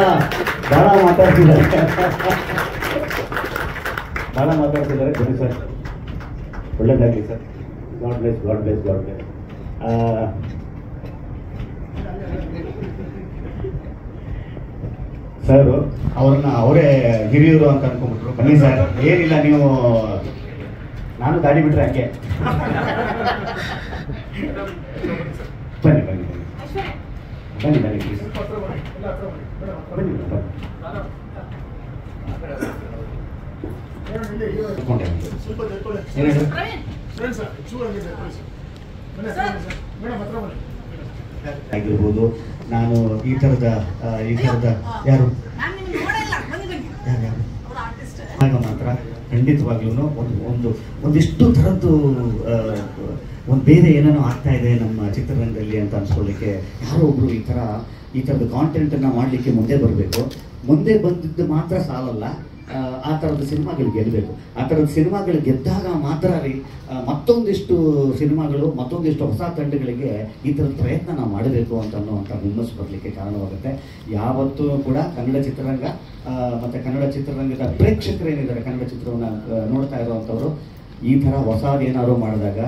S3: ಮಾತಾಡ್ತಿದ್ದಾರೆ. ಬನ್ನಿ ಸರ್, ಒಳ್ಳೆಯದಾಗಲಿ ಸರ್. God bless. ಸರ್ ಅವರೇ ಹಿರಿಯರು ಅಂತ ಅನ್ಕೊಂಡ್ಬಿಟ್ರು. ಬನ್ನಿ ಸರ್, ಏನಿಲ್ಲ, ನೀವು ನಾನು ಗಾಡಿ ಬಿಟ್ರೆ ಹಂಗೆ. ಬನ್ನಿ ಪ್ಲೀಸ್. ಆಗಿರ್ಬೋದು, ನಾನು ಈ ಥರದ ಯಾರು ಆಗ ಮಾತ್ರ ಖಂಡಿತವಾಗ್ಲೂ ಒಂದಿಷ್ಟು ಥರದ್ದು ಒಂದು ಬೇರೆ ಏನೇನೋ ಆಗ್ತಾ ಇದೆ ನಮ್ಮ ಚಿತ್ರರಂಗದಲ್ಲಿ ಅಂತ ಅನ್ಸ್ಕೊಳ್ಳಿಕ್ಕೆ ಯಾರೋ ಒಬ್ರು ಈ ಥರದ ಕಾಂಟೆಂಟನ್ನು ಮಾಡಲಿಕ್ಕೆ ಮುಂದೆ ಬರಬೇಕು. ಮುಂದೆ ಬಂದಿದ್ದು ಮಾತ್ರ ಸಾಲಲ್ಲ, ಆ ಥರದ ಸಿನಿಮಾಗಳು ಗೆಲ್ಲಬೇಕು. ಆ ಥರದ ಸಿನಿಮಾಗಳು ಗೆದ್ದಾಗ ಮಾತ್ರ ರೀ ಮತ್ತೊಂದಿಷ್ಟು ಸಿನಿಮಾಗಳು, ಮತ್ತೊಂದಿಷ್ಟು ಹೊಸ ತಂಡಗಳಿಗೆ ಈ ಥರದ ಪ್ರಯತ್ನ ನಾವು ಮಾಡಬೇಕು ಅಂತ ಅನ್ನೋವಂಥ ಹುಮ್ಮಸ್ಸು ಬರಲಿಕ್ಕೆ ಕಾರಣವಾಗುತ್ತೆ. ಯಾವತ್ತೂ ಕೂಡ ಕನ್ನಡ ಚಿತ್ರರಂಗ ಮತ್ತು ಕನ್ನಡ ಚಿತ್ರರಂಗದ ಪ್ರೇಕ್ಷಕರೇನಿದ್ದಾರೆ, ಕನ್ನಡ ಚಿತ್ರವನ್ನು ನೋಡ್ತಾ ಇರುವಂಥವರು ಈ ಥರ ಹೊಸದೇನಾದ್ರು ಮಾಡಿದಾಗ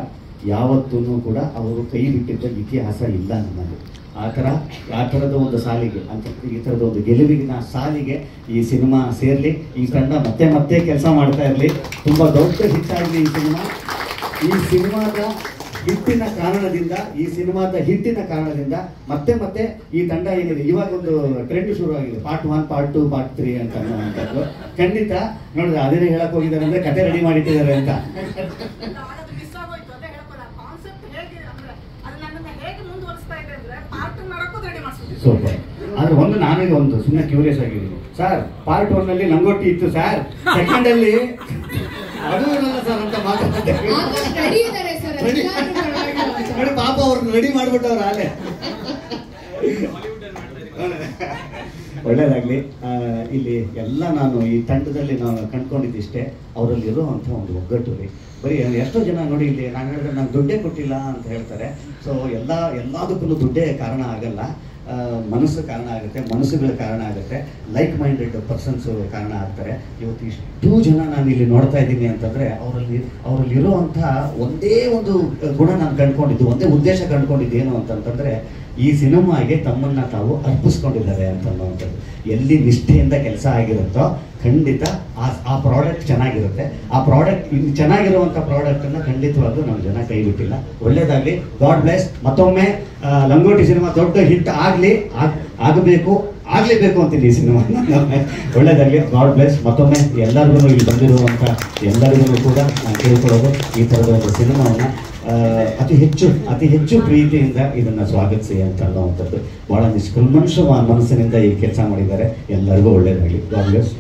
S3: ಯಾವತ್ತೂ ಕೂಡ ಅವರು ಕೈ ಬಿಟ್ಟಿದ್ದ ಇತಿಹಾಸ ಇಲ್ಲ ನಮ್ಮಲ್ಲಿ. ಆ ಥರದ ಒಂದು ಸಾಲಿಗೆ ಅಂತ, ಈ ಥರದ ಒಂದು ಗೆಲುವಿನ ಸಾಲಿಗೆ ಈ ಸಿನಿಮಾ ಸೇರಲಿ, ಈ ತಂಡ ಮತ್ತೆ ಕೆಲಸ ಮಾಡ್ತಾ ಇರಲಿ, ತುಂಬ ದೊಡ್ಡ ಹಿಟ್ಟಾಗಲಿ ಈ ಸಿನಿಮಾದ ಹಿಟ್ಟಿನ ಕಾರಣದಿಂದ ಮತ್ತೆ ಈ ತಂಡ ಏನಿದೆ, ಇವಾಗ ಒಂದು ಟ್ರೆಂಡ್ ಶುರು ಆಗಿದೆ, ಪಾರ್ಟ್ 1, ಪಾರ್ಟ್ 2, ಪಾರ್ಟ್ 3 ಅಂತ ಅನ್ನೋವಂಥದ್ದು. ಖಂಡಿತ ನೋಡಿದ್ರೆ ಅದೇನೇ ಹೇಳಕ್ ಹೋಗಿದ್ದಾರೆ ಅಂದ್ರೆ ಕತೆ ರೆಡಿ ಮಾಡಿಟ್ಟಿದ್ದಾರೆ ಅಂತ. ಸೂಪರ್. ಆದ್ರೆ ನಾನೀಗ ಒಂದು ಸುಮ್ಮನೆ ಕ್ಯೂರಿಯಸ್ ಆಗಿದ್ದೀನಿ ಸರ್. ಪಾರ್ಟ್ 1 ನಲ್ಲಿ ಲಂಗೋಟಿ ಇತ್ತು ಸರ್, ಸೆಕೆಂಡ್ ಅಲ್ಲಿ ಅದು ಇರಲ್ಲ ಸರ್ ಅಂತ ಮಾತಾಡ್ತಾರೆ. ಪಾಪ ಅವ್ರನ್ನ ರೆಡಿ ಮಾಡ್ಬಿಟ್ಟವ್ರ ಅಲ್ಲೇ. ಒಳ್ಳೇದಾಗಲಿ. ಇಲ್ಲಿ ಎಲ್ಲ ನಾನು ಈ ತಂಡದಲ್ಲಿ ನಾನು ಕಂಡ್ಕೊಂಡಿದ್ದಿಷ್ಟೇ, ಅವರಲ್ಲಿರುವಂಥ ಒಂದು ಒಗ್ಗಟ್ಟು ರೀ. ಬರೀ ಎಷ್ಟೋ ಜನ ನೋಡಿ ಇಲ್ಲಿ ನಾನು ಹೇಳಿದ್ರೆ ನಾನು ದುಡ್ಡೇ ಕೊಟ್ಟಿಲ್ಲ ಅಂತ ಹೇಳ್ತಾರೆ. ಸೊ ಎಲ್ಲದಕ್ಕೂ ದುಡ್ಡೇ ಕಾರಣ ಆಗಲ್ಲ, ಮನಸ್ಸು ಕಾರಣ ಆಗುತ್ತೆ, ಮನಸ್ಸುಗಳ ಕಾರಣ ಆಗುತ್ತೆ, ಲೈಕ್ ಪರ್ಸನ್ಸು ಕಾರಣ ಆಗ್ತಾರೆ. ಇವತ್ತು ಇಷ್ಟು ಜನ ನಾನು ಇಲ್ಲಿ ನೋಡ್ತಾ ಇದ್ದೀನಿ ಅಂತಂದರೆ ಅವರಲ್ಲಿರುವಂಥ ಒಂದೇ ಒಂದು ಗುಣ ನಾನು ಕಂಡುಕೊಂಡಿದ್ದು, ಒಂದೇ ಉದ್ದೇಶ ಕಂಡುಕೊಂಡಿದ್ದು ಏನು ಅಂತಂತಂದರೆ ಈ ಸಿನಿಮಾಗೆ ತಮ್ಮನ್ನು ತಾವು ಅರ್ಪಿಸ್ಕೊಂಡಿದ್ದಾರೆ ಅಂತನ್ನುವಂಥದ್ದು. ಎಲ್ಲಿ ನಿಷ್ಠೆಯಿಂದ ಕೆಲಸ ಆಗಿರುತ್ತೋ ಖಂಡಿತ ಆ ಪ್ರಾಡಕ್ಟ್ ಚೆನ್ನಾಗಿರುತ್ತೆ. ಆ ಪ್ರಾಡಕ್ಟ್ ಇನ್ನು ಚೆನ್ನಾಗಿರುವಂಥ ಪ್ರಾಡಕ್ಟನ್ನು ಖಂಡಿತವಾಗ್ಲೂ ನಾವು ಜನ ಕೈ ಬಿಟ್ಟಿಲ್ಲ. ಒಳ್ಳೇದಾಗಲಿ, ಗಾಡ್ ಬ್ಲೆಸ್. ಮತ್ತೊಮ್ಮೆ ಲಂಗೋಟಿ ಸಿನಿಮಾ ದೊಡ್ಡ ಹಿಟ್ ಆಗಲೇಬೇಕು ಅಂತೀನಿ ಈ ಸಿನಿಮಾ. ಒಳ್ಳೇದಾಗಲಿ, ಗಾಡ್ ಬ್ಲೆಸ್. ಮತ್ತೊಮ್ಮೆ ಎಲ್ಲರಿಗೂ ಇಲ್ಲಿ ಬಂದಿರುವಂಥ ಎಲ್ಲರಿಗೂ ಕೂಡ ನಾನು ಕೇಳ್ಕೊಳ್ಳೋದು ಈ ಥರದ ಒಂದು ಸಿನಿಮಾವನ್ನು ಅತಿ ಹೆಚ್ಚು ಪ್ರೀತಿಯಿಂದ ಇದನ್ನು ಸ್ವಾಗತಿಸಿ ಅಂತ ಅನ್ನೋವಂಥದ್ದು. ಭಾಳ ನಿಷ್ಕಲ್ಮಶ ಮನಸ್ಸಿನಿಂದ ಈ ಕೆಲಸ ಮಾಡಿದ್ದಾರೆ. ಎಲ್ಲರಿಗೂ ಒಳ್ಳೇದಾಗಲಿ. God bless.